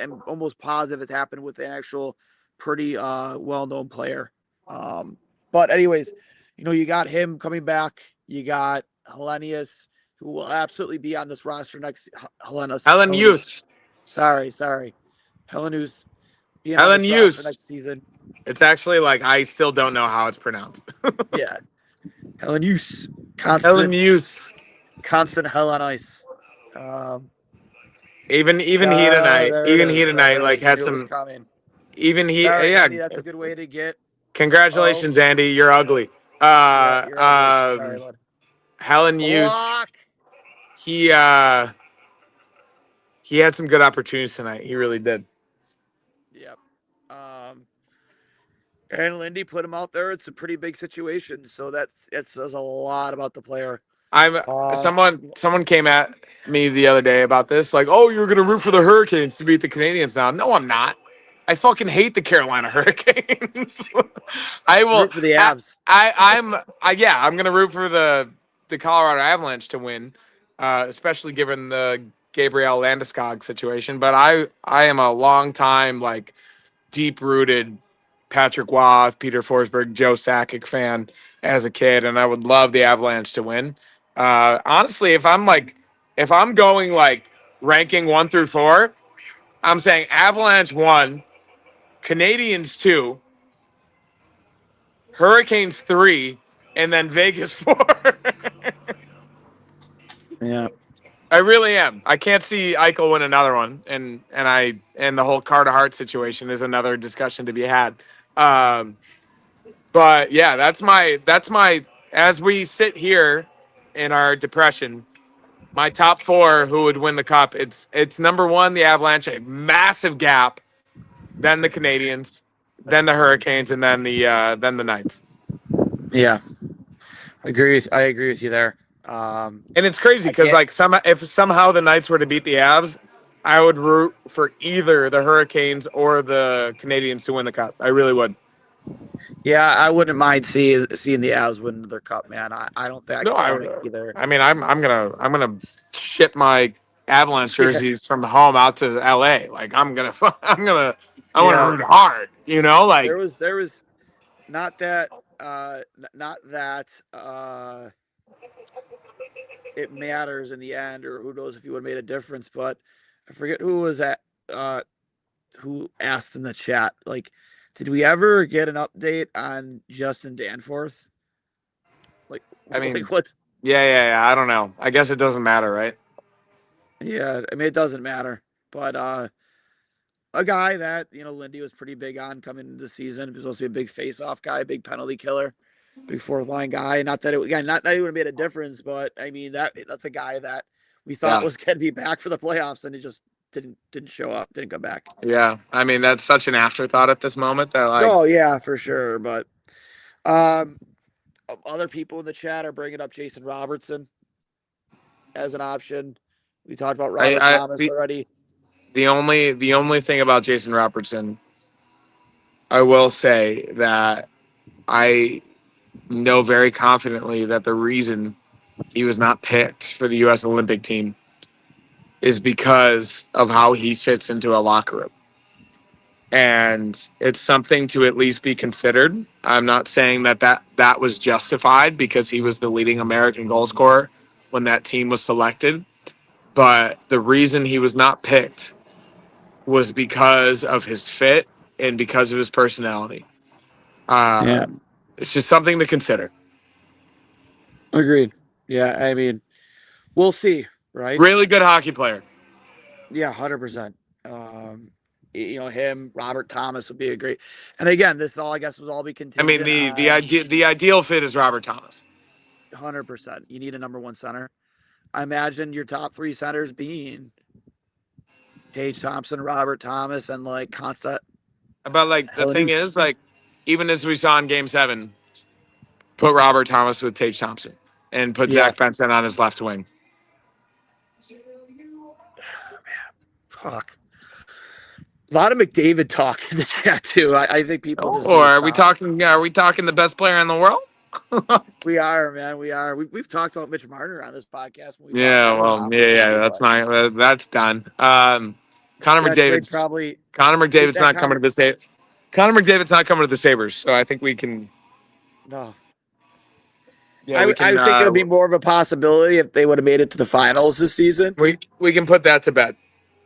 I'm almost positive it happened with an actual pretty well-known player. But anyways, you know, you got him coming back. You got Hellenius, who will absolutely be on this roster next. Helen Hughes. Sorry. Hellenius being on Helen this roster Hughes. next season. It's actually like I still don't know how it's pronounced. Yeah. Hellenius. Helen Hughes. Constant hell on ice. Um, Even there it he is. tonight There it like is. I had knew it was some coming. even he Sorry, yeah. Andy. That's a good way to get. Oh, Congratulations, Andy. You're ugly. yeah, you're ugly. Sorry, bud. Helen Hughes. Block. He he had some good opportunities tonight. He really did. Yep. And Lindy put him out there. It's a pretty big situation, so it says a lot about the player. I'm Uh, someone came at me the other day about this, like, oh, you're gonna root for the Hurricanes to beat the Canadians now. No, I'm not. I fucking hate the Carolina Hurricanes. I will. root for the Avs. I'm gonna root for the Colorado Avalanche to win, especially given the Gabriel Landeskog situation. But I am a long time like deep rooted Patrick Waugh, Peter Forsberg, Joe Sakic fan as a kid, and I would love the Avalanche to win. Honestly, if I'm going like ranking 1 through 4, I'm saying Avalanche 1, Canadians 2, Hurricanes 3, and then Vegas 4. Yeah. I really am. I can't see Eichel win another one, and the whole Carter Hart situation is another discussion to be had. Um, but yeah, that's my as we sit here in our depression, my top 4 who would win the cup. It's number 1 the Avalanche, a massive gap, then the Canadians, then the Hurricanes, and then the Knights. Yeah. I agree with you there. And it's crazy I because can't. like if somehow the Knights were to beat the Avs, I would root for either the Hurricanes or the Canadians to win the cup. I really would. Yeah, I wouldn't mind seeing the Avs win their cup, man. I don't think I No, could stomach either. I mean I'm gonna shit my Avalanche Yeah, jerseys from home out to LA. Like I want to yeah. root hard, you know, like There was not that not that it matters in the end, or who knows if you would have made a difference, but I forget who was at uh who asked in the chat, like, did we ever get an update on Justin Danforth? Like, I mean, like what's yeah. I don't know. I guess it doesn't matter, right? yeah, I mean it doesn't matter. But a guy that, Lindy was pretty big on coming into the season. He was supposed to be a big face-off guy, big penalty killer, big fourth line guy. Not that it again, not that he would have made a difference, but I mean that's a guy that we thought Yeah, was going to be back for the playoffs, and he just didn't show up, didn't come back. yeah. I mean, that's such an afterthought at this moment that like, Oh yeah, for sure. But um, other people in the chat are bringing up Jason Robertson as an option. We talked about Robert I Thomas already. the only thing about Jason Robertson, I will say that I know very confidently that the reason he was not picked for the U.S. Olympic team is because of how he fits into a locker room. And it's something to at least be considered. I'm not saying that was justified because he was the leading American goal scorer when that team was selected. But the reason he was not picked was because of his fit and because of his personality. Yeah, It's just something to consider. agreed. Yeah, I mean, we'll see, right? Really good hockey player. Yeah, 100%. Him, Robert Thomas would be a great. And again, this all I guess would all be I mean, contingent the on idea the ideal fit is Robert Thomas. 100%. You need a number one center. I imagine your top three centers being Tage Thompson, Robert Thomas, and like Consta But like the thing is, Hellenius. like even as we saw in Game 7, put Robert Thomas with Tage Thompson and put Yeah, Zach Benson on his left wing. fuck. A lot of McDavid talk in the chat too. I think people just Or need to are we stop. talking? Are we talking the best player in the world? We are, man. We are. We've talked about Mitch Marner on this podcast when we talked Yeah, about win well, yeah. opportunity, That's but not. That's done. Connor that trade McDavid's probably Connor McDavid's that not coming con to the Connor McDavid's not coming to the Sabres, so I think we can. no. Yeah, we I can. think it would be more of a possibility if they would have made it to the finals this season. We can put that to bed.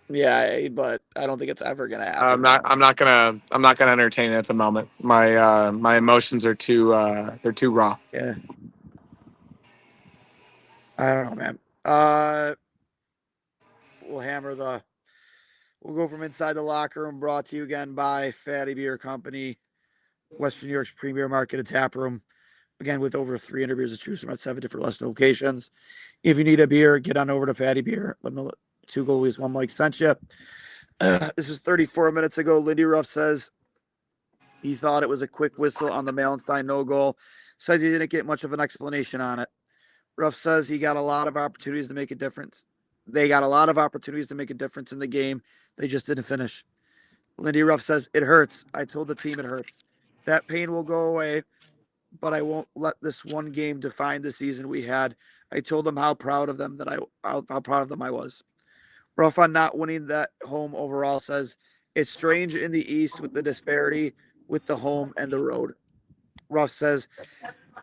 Yeah, but I don't think it's ever gonna I'm happen. not. I'm not gonna. I'm not gonna entertain it at the moment. My emotions are too. They're too raw. Yeah. I don't know, man. We'll hammer the. We'll go from inside the locker room. Brought to you again by Fatty Beer Company, Western New York's premier market and tap room. Again, with over 300 beers to choose from at 7 different locations. If you need a beer, get on over to Fatty Beer. Let me know. Two goalies, one Mike sent you. This was 34 minutes ago. Lindy Ruff says he thought it was a quick whistle on the Malenstein no goal. Says he didn't get much of an explanation on it. Ruff says he got a lot of opportunities to make a difference. They got a lot of opportunities to make a difference in the game. They just didn't finish. Lindy Ruff says, it hurts. I told the team it hurts. That pain will go away, but I won't let this one game define the season we had. I told them how proud of them how proud of them I was. Ruff on not winning that home overall says, it's strange in the East with the disparity with the home and the road. Ruff says,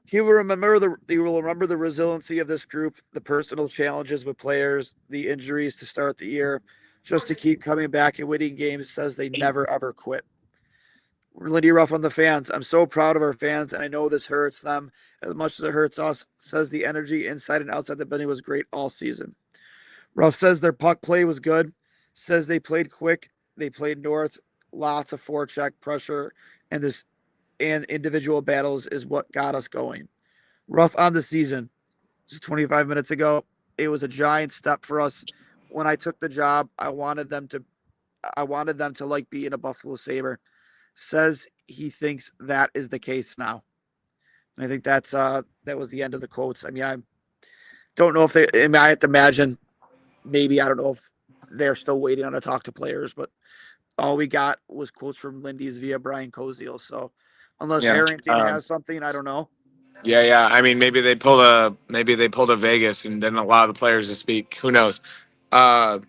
he will remember the resiliency of this group, the personal challenges with players, the injuries to start the year, just to keep coming back and winning games. Says they never ever quit. Lindy Ruff on the fans. I'm so proud of our fans, and I know this hurts them as much as it hurts us. Says the energy inside and outside the building was great all season. Ruff says their puck play was good. Says they played quick. They played north. Lots of forecheck pressure, and individual battles is what got us going. Ruff on the season. Just 25 minutes ago, it was a giant step for us. When I took the job, I wanted them to like be in a Buffalo Sabre. Says he thinks that is the case now. And I think that was the end of the quotes. I mean, I don't know if I have to imagine maybe I don't know if they're still waiting on to talk to players, but all we got was quotes from Lindy's via Brian Koziel. So unless Yeah. Harrington has something, I don't know. Yeah. I mean, maybe they pulled a Vegas and didn't allow the players to speak. Who knows? Uh,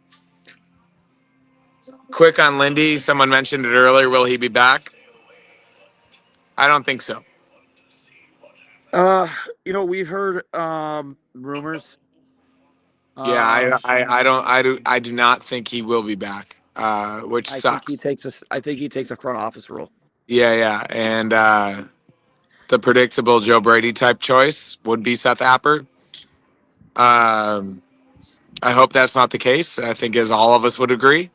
quick on Lindy. Someone mentioned it earlier. Will he be back? I don't think so. Uh, we've heard rumors. Yeah, Um, I do not think he will be back. Which sucks. I think he takes a front office role. Yeah, yeah, and the predictable Joe Brady type choice would be Seth Appert. Um, I hope that's not the case. I think, as all of us would agree.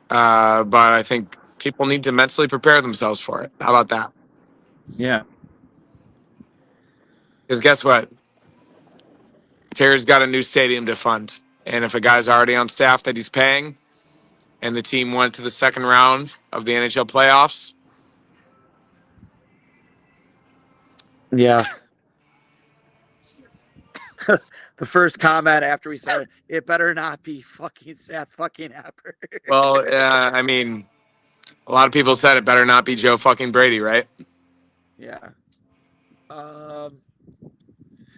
But I think people need to mentally prepare themselves for it. How about that? Yeah. Because guess what? Terry's got a new stadium to fund, and if a guy's already on staff that he's paying, and the team went to the second round of the NHL playoffs, Yeah. The first comment after we started, it better not be fucking Seth fucking Apper. well, I mean, a lot of people said it better not be Joe fucking Brady, right? Yeah. Um,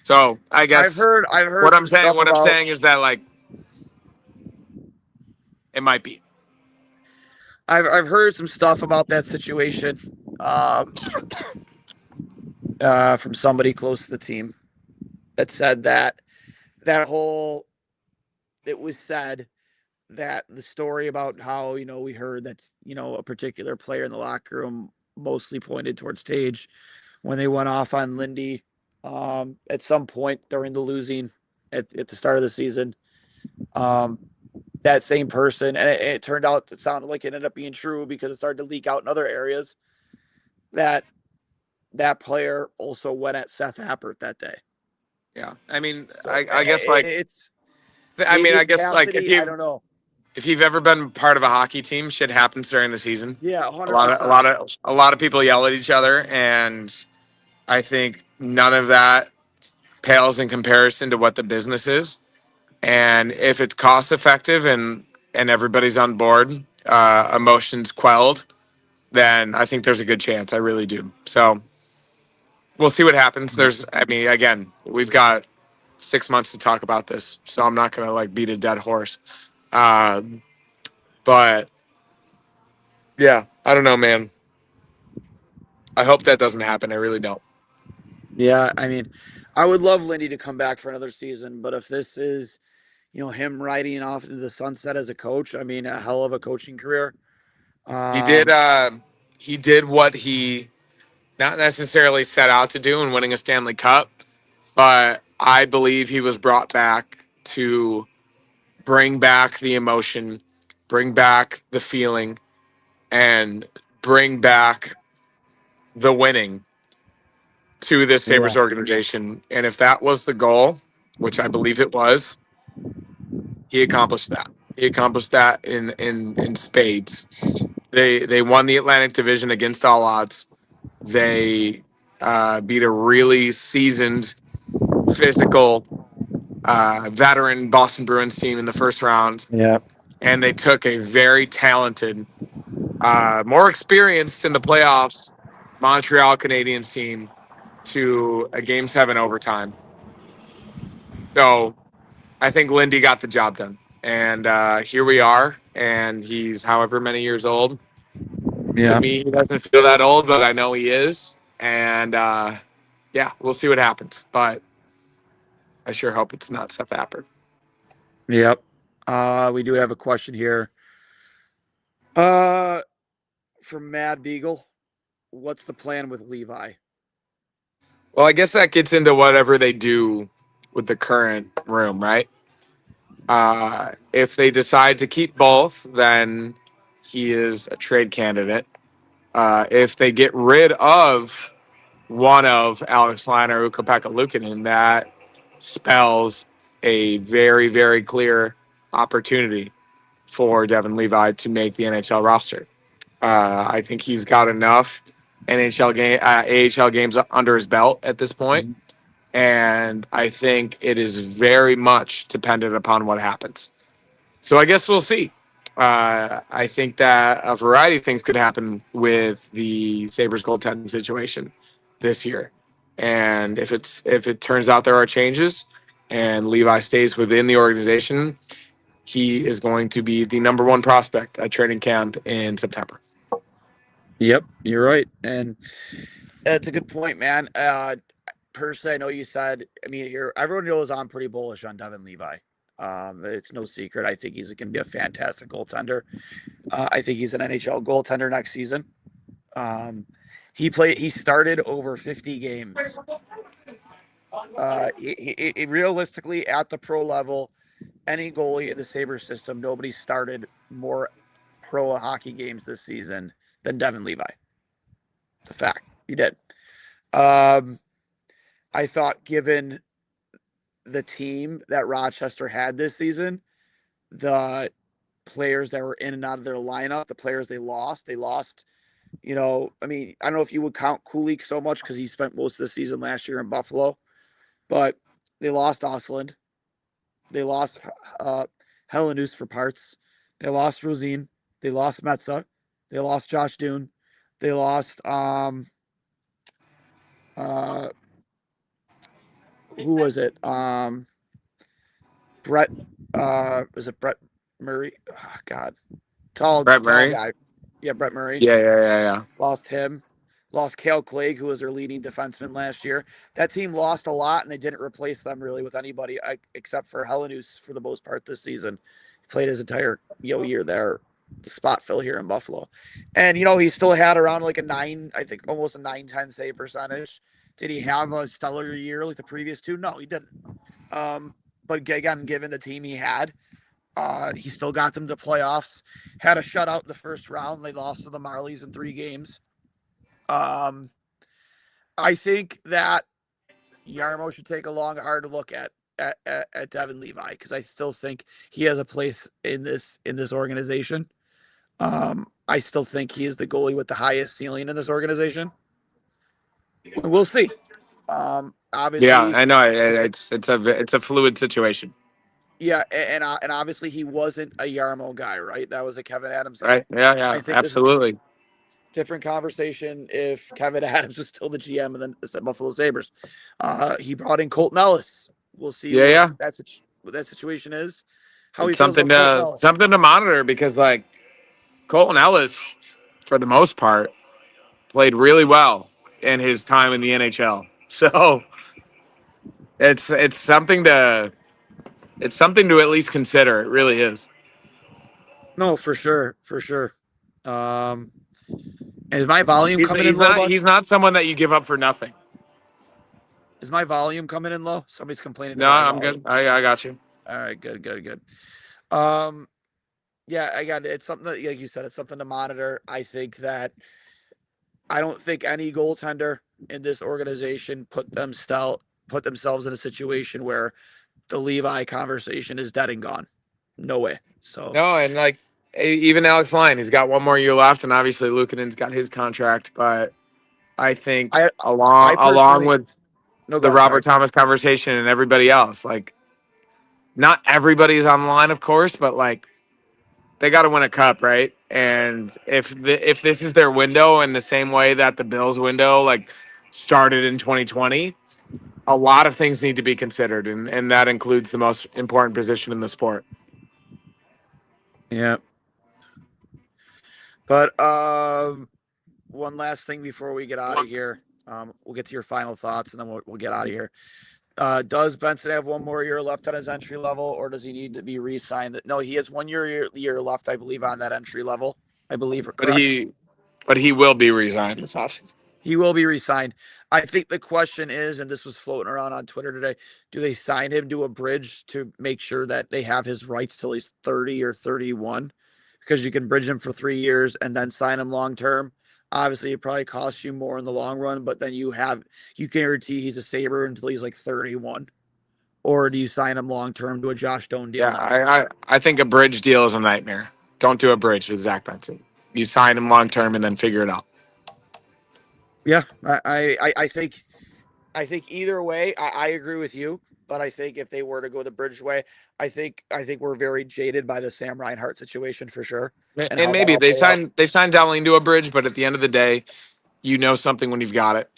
So I guess I've heard some stuff what I'm about saying is that, like, it might be. I've heard some stuff about that situation from somebody close to the team that said that whole it was said that the story about how we heard that a particular player in the locker room mostly pointed towards Tage when they went off on Lindy at some point during the losing at the start of the season. Um, that same person, and it turned out it sounded like it ended up being true because it started to leak out in other areas that that player also went at Seth Appert that day. Yeah, I mean, So I guess, like, it's I mean, maybe I it's guess, like, Cassidy. I don't know. if you've ever been part of a hockey team, shit happens during the season. Yeah, A lot of a lot 100%. of a lot of people yell at each other, and I think none of that pales in comparison to what the business is. And if it's cost effective and everybody's on board, emotions quelled, then I think there's a good chance. I really do. So we'll see what happens. I mean, again, we've got 6 months to talk about this, so I'm not gonna, like, beat a dead horse. Um, but yeah, I don't know, man. I hope that doesn't happen. I really don't. Yeah, I mean, I would love Lindy to come back for another season, but if this is, him riding off into the sunset as a coach, I mean, a hell of a coaching career. He did. Um, He did what he not necessarily set out to do in winning a Stanley Cup, but I believe he was brought back to bring back the emotion, bring back the feeling, and bring back the winning to this yeah, Sabres organization. And if that was the goal, which I believe it was, he accomplished that. He accomplished that in spades. They won the Atlantic Division against all odds. They beat a really seasoned, physical, veteran Boston Bruins team in the first round, yeah, and they took a very talented, more experienced in the playoffs Montreal Canadiens team to a Game 7 overtime. So I think Lindy got the job done. And here we are, and he's however many years old. To yeah, me, he doesn't feel that old, but I know he is. And yeah, we'll see what happens. But I sure hope it's not Seth Appert. yep. We do have a question here. Uh, from Mad Beagle. What's the plan with Levi? Well, I guess that gets into whatever they do with the current room, right? If they decide to keep both, then he is a trade candidate. If they get rid of one of Alex Liner or Ukko-Pekka Luukkonen, that spells a very, very clear opportunity for Devin Levi to make the NHL roster. I think he's got enough AHL games under his belt at this point, and I think it is very much dependent upon what happens. So I guess we'll see. I think that a variety of things could happen with the Sabres goaltending situation this year, and if it turns out there are changes, and Levi stays within the organization, he is going to be the number one prospect at training camp in September. Yep, you're right, and that's a good point, man. Personally, I know you said. I mean, here everyone knows I'm pretty bullish on Devin Levi. It's no secret. I think he's going to be a fantastic goaltender. I think he's an NHL goaltender next season. He started over 50 games. Realistically, at the pro level, any goalie in the Sabres system, nobody started more pro hockey games this season than Devin Levi. It's a fact. He did. I thought, given the team that Rochester had this season, the players that were in and out of their lineup, the players they lost, I mean, I don't know if you would count Kulik so much because he spent most of the season last year in Buffalo, but they lost Osland. They lost Helenus for parts. They lost Rosine. They lost Metza. They lost Josh Dune. They lost who was it? Brett was it Brett Murray? Oh, God. Tall Brett tall Murray. guy. Yeah, Brett Murray. Yeah. Lost him. Lost Cale Clegg, who was their leading defenseman last year. That team lost a lot, and they didn't replace them really with anybody except for Helenus for the most part this season. He played his entire year there, the spot fill here in Buffalo. And, he still had around like a 9, I think almost a 9-10 save percentage. Did he have a stellar year like the previous two? No, he didn't. But again, given the team he had, he still got them to playoffs. Had a shutout in the first round. They lost to the Marlies in 3 games. I think that Yarmo should take a long, hard look at Devin Levi because I still think he has a place in this organization. I still think he is the goalie with the highest ceiling in this organization. We'll see. Yeah, Obviously, I know it's a fluid situation. yeah, and obviously he wasn't a Yarmo guy, right? That was a Kevin Adams guy. Right? Yeah, I think this is absolutely. different conversation if Kevin Adams was still the GM and then the Buffalo Sabres. He brought in Colton Ellis. We'll see what Yeah. that situation is. How he It's feels about Colton Ellis. something to monitor because like Colton Ellis, for the most part, played really well in his time in the NHL. So it's something to at least consider. It really is. No, for sure, for sure. Um, is my volume coming in He's low, not bud? he's not someone that you give up for nothing. Is my volume coming in low? Somebody's complaining No, about my I'm good. volume. I got you. All right, good. Um, yeah, again, it's something that, like you said, it's something to monitor. I don't think any goaltender in this organization put themselves in a situation where the Levi conversation is dead and gone. No way. So No, and like even Alex Lyon, he's got one more year left, and obviously Luukkonen's got his contract. But I think I along personally with no the go. Sorry. Robert Thomas conversation and everybody else, like not everybody is on the line, of course, but like they got to win a cup, right? And if this is their window in the same way that the Bills window like started in 2020, a lot of things need to be considered, and that includes the most important position in the sport. Yeah. But one last thing before we get out of here. We'll get to your final thoughts and then we'll get out of here. Does Benson have one more year left on his entry level, or does he need to be re-signed? No, he has 1 year left, I believe, on that entry level. I believe, But correct? he will be resigned this offseason. He will be re-signed. I think the question is, and this was floating around on Twitter today, do they sign him to a bridge to make sure that they have his rights till he's 30 or 31? Because you can bridge him for 3 years and then sign him long term. Obviously, it probably costs you more in the long run, but then you guarantee he's a Sabre until he's like 31. Or do you sign him long term to a Josh Doan deal Yeah, now? I think a bridge deal is a nightmare. Don't do a bridge with Zach Benson. You sign him long term and then figure it out. Yeah, I think either way, I agree with you. But I think if they were to go the bridge way, I think we're very jaded by the Sam Reinhart situation for sure and And how that maybe all played out. they signed Darlene to a bridge, but at the end of the day, you know something when you've got it.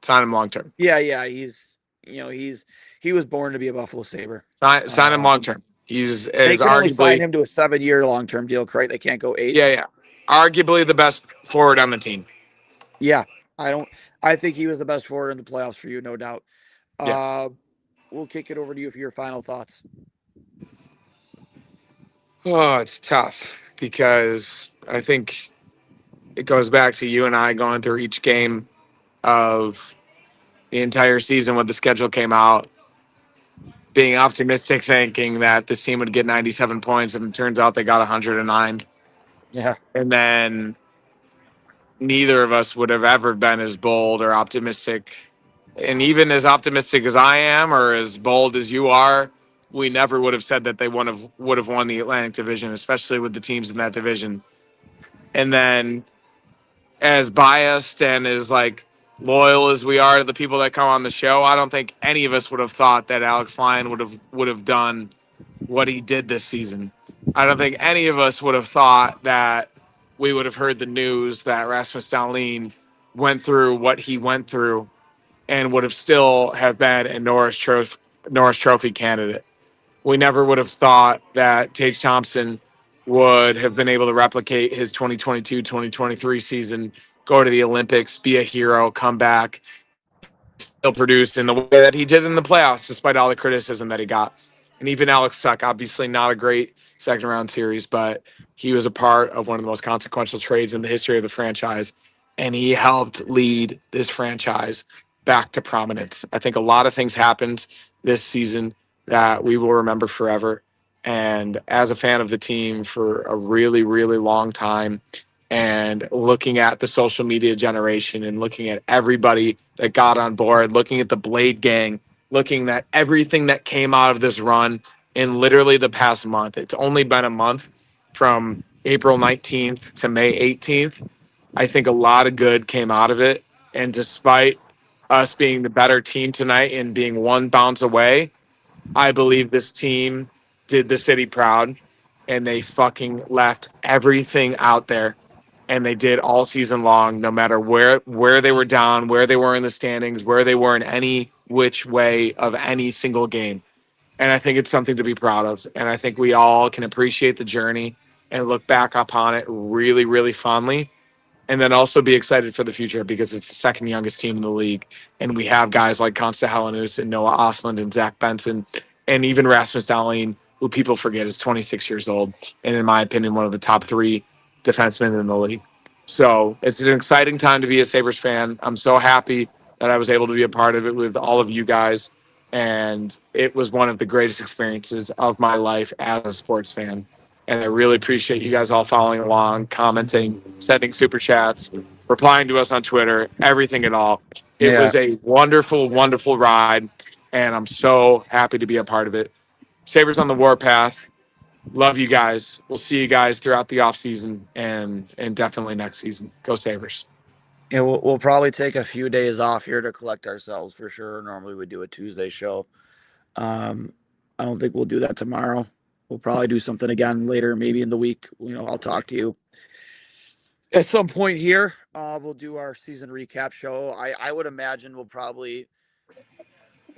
Sign him long term. Yeah, he was born to be a Buffalo Sabre. Sign him long term. He's They is can only sign arguably, him to a 7-year long-term deal, correct? They can't go 8. yeah, arguably the best forward on the team. Yeah, I don't. I think he was the best forward in the playoffs for you, no doubt. Yeah. Uh, we'll kick it over to you for your final thoughts. Oh, it's tough because I think it goes back to you and I going through each game of the entire season when the schedule came out, being optimistic, thinking that this team would get 97 points, and it turns out they got 109. Yeah, And then neither of us would have ever been as bold or optimistic. And even as optimistic as I am, or as bold as you are, we never would have said that they would have won the Atlantic Division, especially with the teams in that division. And then, as biased and as like loyal as we are to the people that come on the show, I don't think any of us would have thought that Alex Lyon would have done what he did this season. I don't think any of us would have thought that we would have heard the news that Rasmus Dahlin went through what he went through and would have still have been a Norris Trophy candidate. We never would have thought that Tage Thompson would have been able to replicate his 2022-2023 season, go to the Olympics, be a hero, come back, still produced in the way that he did in the playoffs, despite all the criticism that he got. And even Alex Tuch, obviously not a great second round series, but he was a part of one of the most consequential trades in the history of the franchise. And he helped lead this franchise back to prominence. I think a lot of things happened this season that we will remember forever. And as a fan of the team for a really, really long time, and looking at the social media generation and looking at everybody that got on board, looking at the Blade Gang, looking at everything that came out of this run in literally the past month. It's only been a month from April 19th to May 18th. I think a lot of good came out of it. And despite us being the better team tonight and being one bounce away, I believe this team did the city proud and they fucking left everything out there, and they did all season long, no matter where they were down, where they were in the standings, where they were in any which way of any single game. And I think it's something to be proud of. And I think we all can appreciate the journey and look back upon it really, really fondly, and then also be excited for the future because it's the second youngest team in the league. And we have guys like Consta Helenus and Noah Osland and Zach Benson and even Rasmus Dahlin, who people forget is 26 years old. And in my opinion, one of the top 3 defensemen in the league. So it's an exciting time to be a Sabres fan. I'm so happy that I was able to be a part of it with all of you guys. And it was one of the greatest experiences of my life as a sports fan. And I really appreciate you guys all following along, commenting, sending super chats, replying to us on Twitter, everything at all. It yeah. was a wonderful, wonderful ride, and I'm so happy to be a part of it. Sabres on the warpath. Love you guys. We'll see you guys throughout the off season and definitely next season. Go Sabres. Yeah, we'll probably take a few days off here to collect ourselves for sure. Normally we do a Tuesday show. Um, I don't think we'll do that tomorrow. We'll probably do something again later, maybe in the week. I'll talk to you at some point here. We'll do our season recap show. I would imagine we'll probably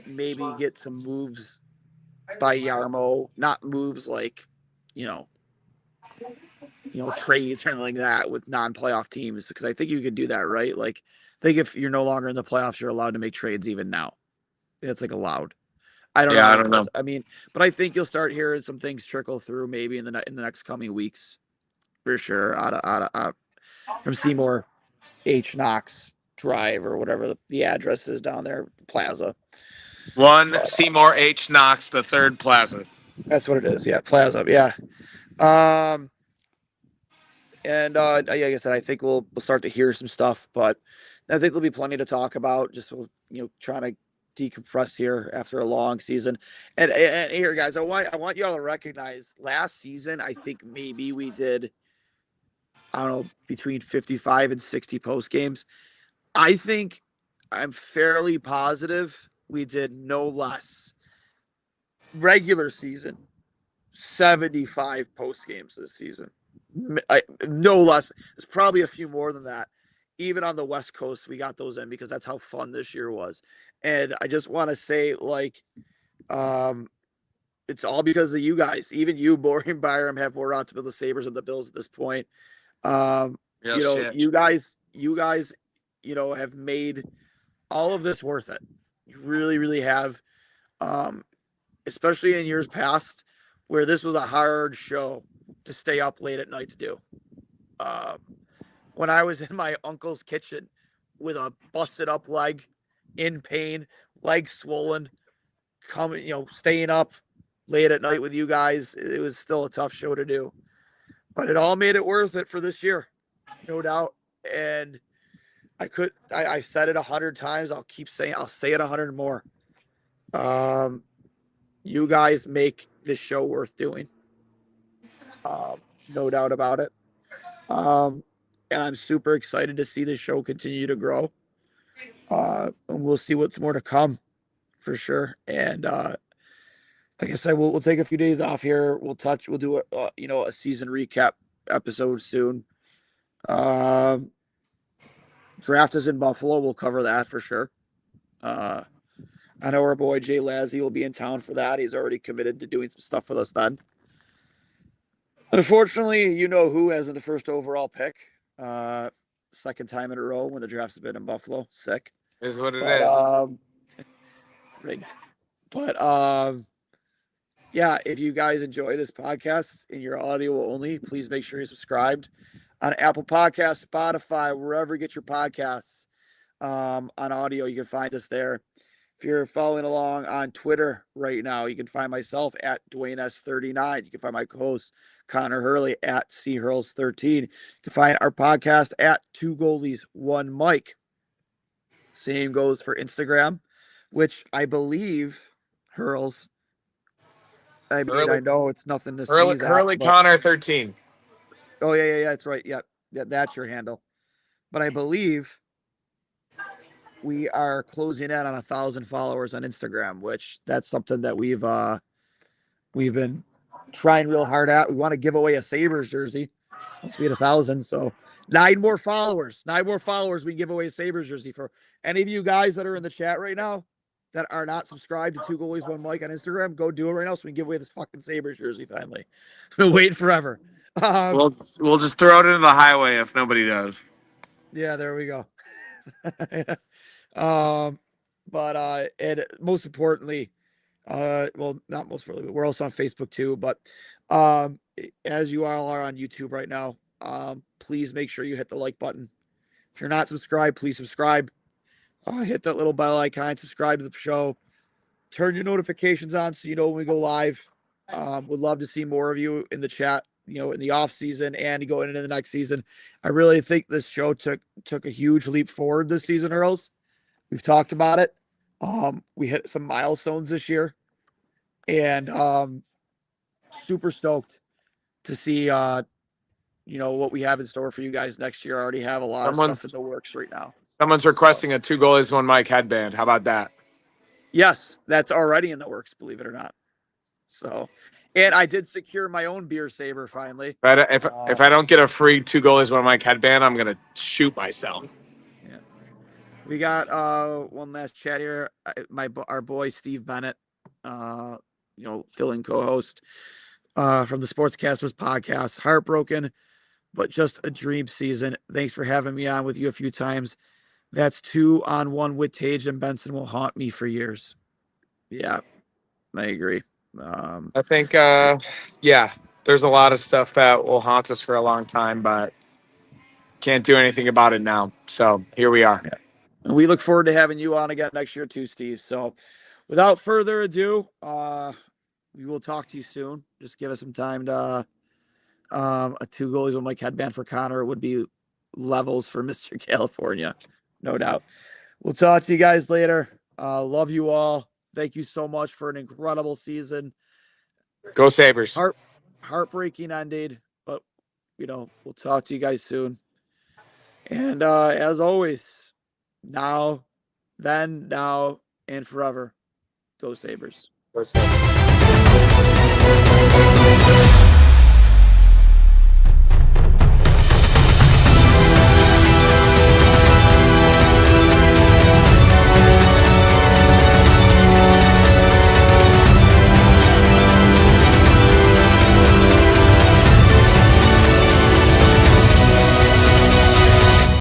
maybe get some moves by Yarmo, not moves like, you know, trades or anything like that with non-playoff teams, because I think you could do that, right? Like, I think if you're no longer in the playoffs, you're allowed to make trades even now. It's like allowed. I don't know Yeah, how I that don't goes. know. I mean, but I think you'll start hearing some things trickle through maybe in the next coming weeks for sure. Out from Seymour H Knox Drive or whatever the address is down there, Plaza. One But Seymour H. Knox, the third Plaza. that's what it is. Yeah, Plaza. Yeah. Um, and like I said, I think we'll start to hear some stuff, but I think there'll be plenty to talk about. Just trying to decompress here after a long season. And here, guys, I want y'all to recognize last season. I think maybe we did, I don't know, between 55 and 60 post games. I think I'm fairly positive we did no less regular season 75 post games this season. No less. There's probably a few more than that. Even on the West Coast, we got those in because that's how fun this year was. And I just want to say, um, it's all because of you guys. Even you, Boring and Byram, have more odds with the Sabres and the Bills at this point. You guys, have made all of this worth it. You really, really have. Especially in years past, where this was a hard show to stay up late at night to do. When I was in my uncle's kitchen with a busted up leg, in pain, leg swollen, staying up late at night with you guys, it was still a tough show to do. But it all made it worth it for this year, no doubt. And I said it 100 times. I'll say it 100 more. You guys make this show worth doing. No doubt about it. And I'm super excited to see this show continue to grow. And we'll see what's more to come for sure. And like I said, we'll take a few days off here. We'll do a season recap episode soon. Draft is in Buffalo. We'll cover that for sure. I know our boy Jay Lazzie will be in town for that. He's already committed to doing some stuff with us then. Unfortunately, you know who hasn't the first overall pick. Second time in a row when the draft's been in Buffalo. Sick. Is what it is. Rigged. But yeah, if you guys enjoy this podcast and you're audio only, please make sure you're subscribed on Apple Podcasts, Spotify, wherever you get your podcasts. On audio, you can find us there. If you're following along on Twitter right now, you can find myself at Duane S39. You can find my co-host Connor Hurley at CHurls13. You can find our podcast at 2 Goalies 1 Mic. Same goes for Instagram, which I believe Hurls. I know it's nothing to sneeze at. Hurley Connor 13. Oh yeah, that's right. Yeah, that's your handle. But I believe we are closing in on 1,000 followers on Instagram, which that's something that we've been trying real hard at. We want to give away a Sabres jersey once we hit 1,000. So 9 more followers, we can give away a Sabres jersey for any of you guys that are in the chat right now that are not subscribed to 2 Goalies 1 Mic on Instagram. Go do it right now so we can give away this fucking Sabres jersey finally. Been waiting forever. We'll just throw it into the highway if nobody does. Yeah, there we go. But and most importantly, well, not most importantly, but we're also on Facebook too. But as you all are on YouTube right now, please make sure you hit the like button. If you're not subscribed, please subscribe. Hit that little bell icon, subscribe to the show, turn your notifications on so you know when we go live. Would love to see more of you in the chat, in the off season and going into the next season. I really think this show took a huge leap forward this season, Earls. We've talked about it. We hit some milestones this year, and super stoked to see what we have in store for you guys next year. I already have a lot of stuff in the works right now. Someone's requesting a 2 Goalies 1 Mic headband. How about that? Yes, that's already in the works, believe it or not. So, and I did secure my own beer saber finally. But if I don't get a free 2 Goalies 1 Mic headband, I'm gonna shoot myself. Yeah. We got one last chat here. Our boy Steve Bennett, fill-in co-host from the Sportscasters podcast. Heartbroken, but just a dream season. Thanks for having me on with you a few times. That's 2-on-1 with Tage and Benson will haunt me for years. Yeah, I agree. I think, there's a lot of stuff that will haunt us for a long time, but can't do anything about it now. So here we are. Yeah. And we look forward to having you on again next year too, Steve. So without further ado, we will talk to you soon. Just give us some time to a 2 Goalies 1 Mic headband for Connor. It would be levels for Mr. California. No doubt. We'll talk to you guys later. Love you all. Thank you so much for an incredible season. Go Sabres. Heartbreaking ended, but we'll talk to you guys soon. And as always, now, then, now, and forever, go Sabres. Go Sabres.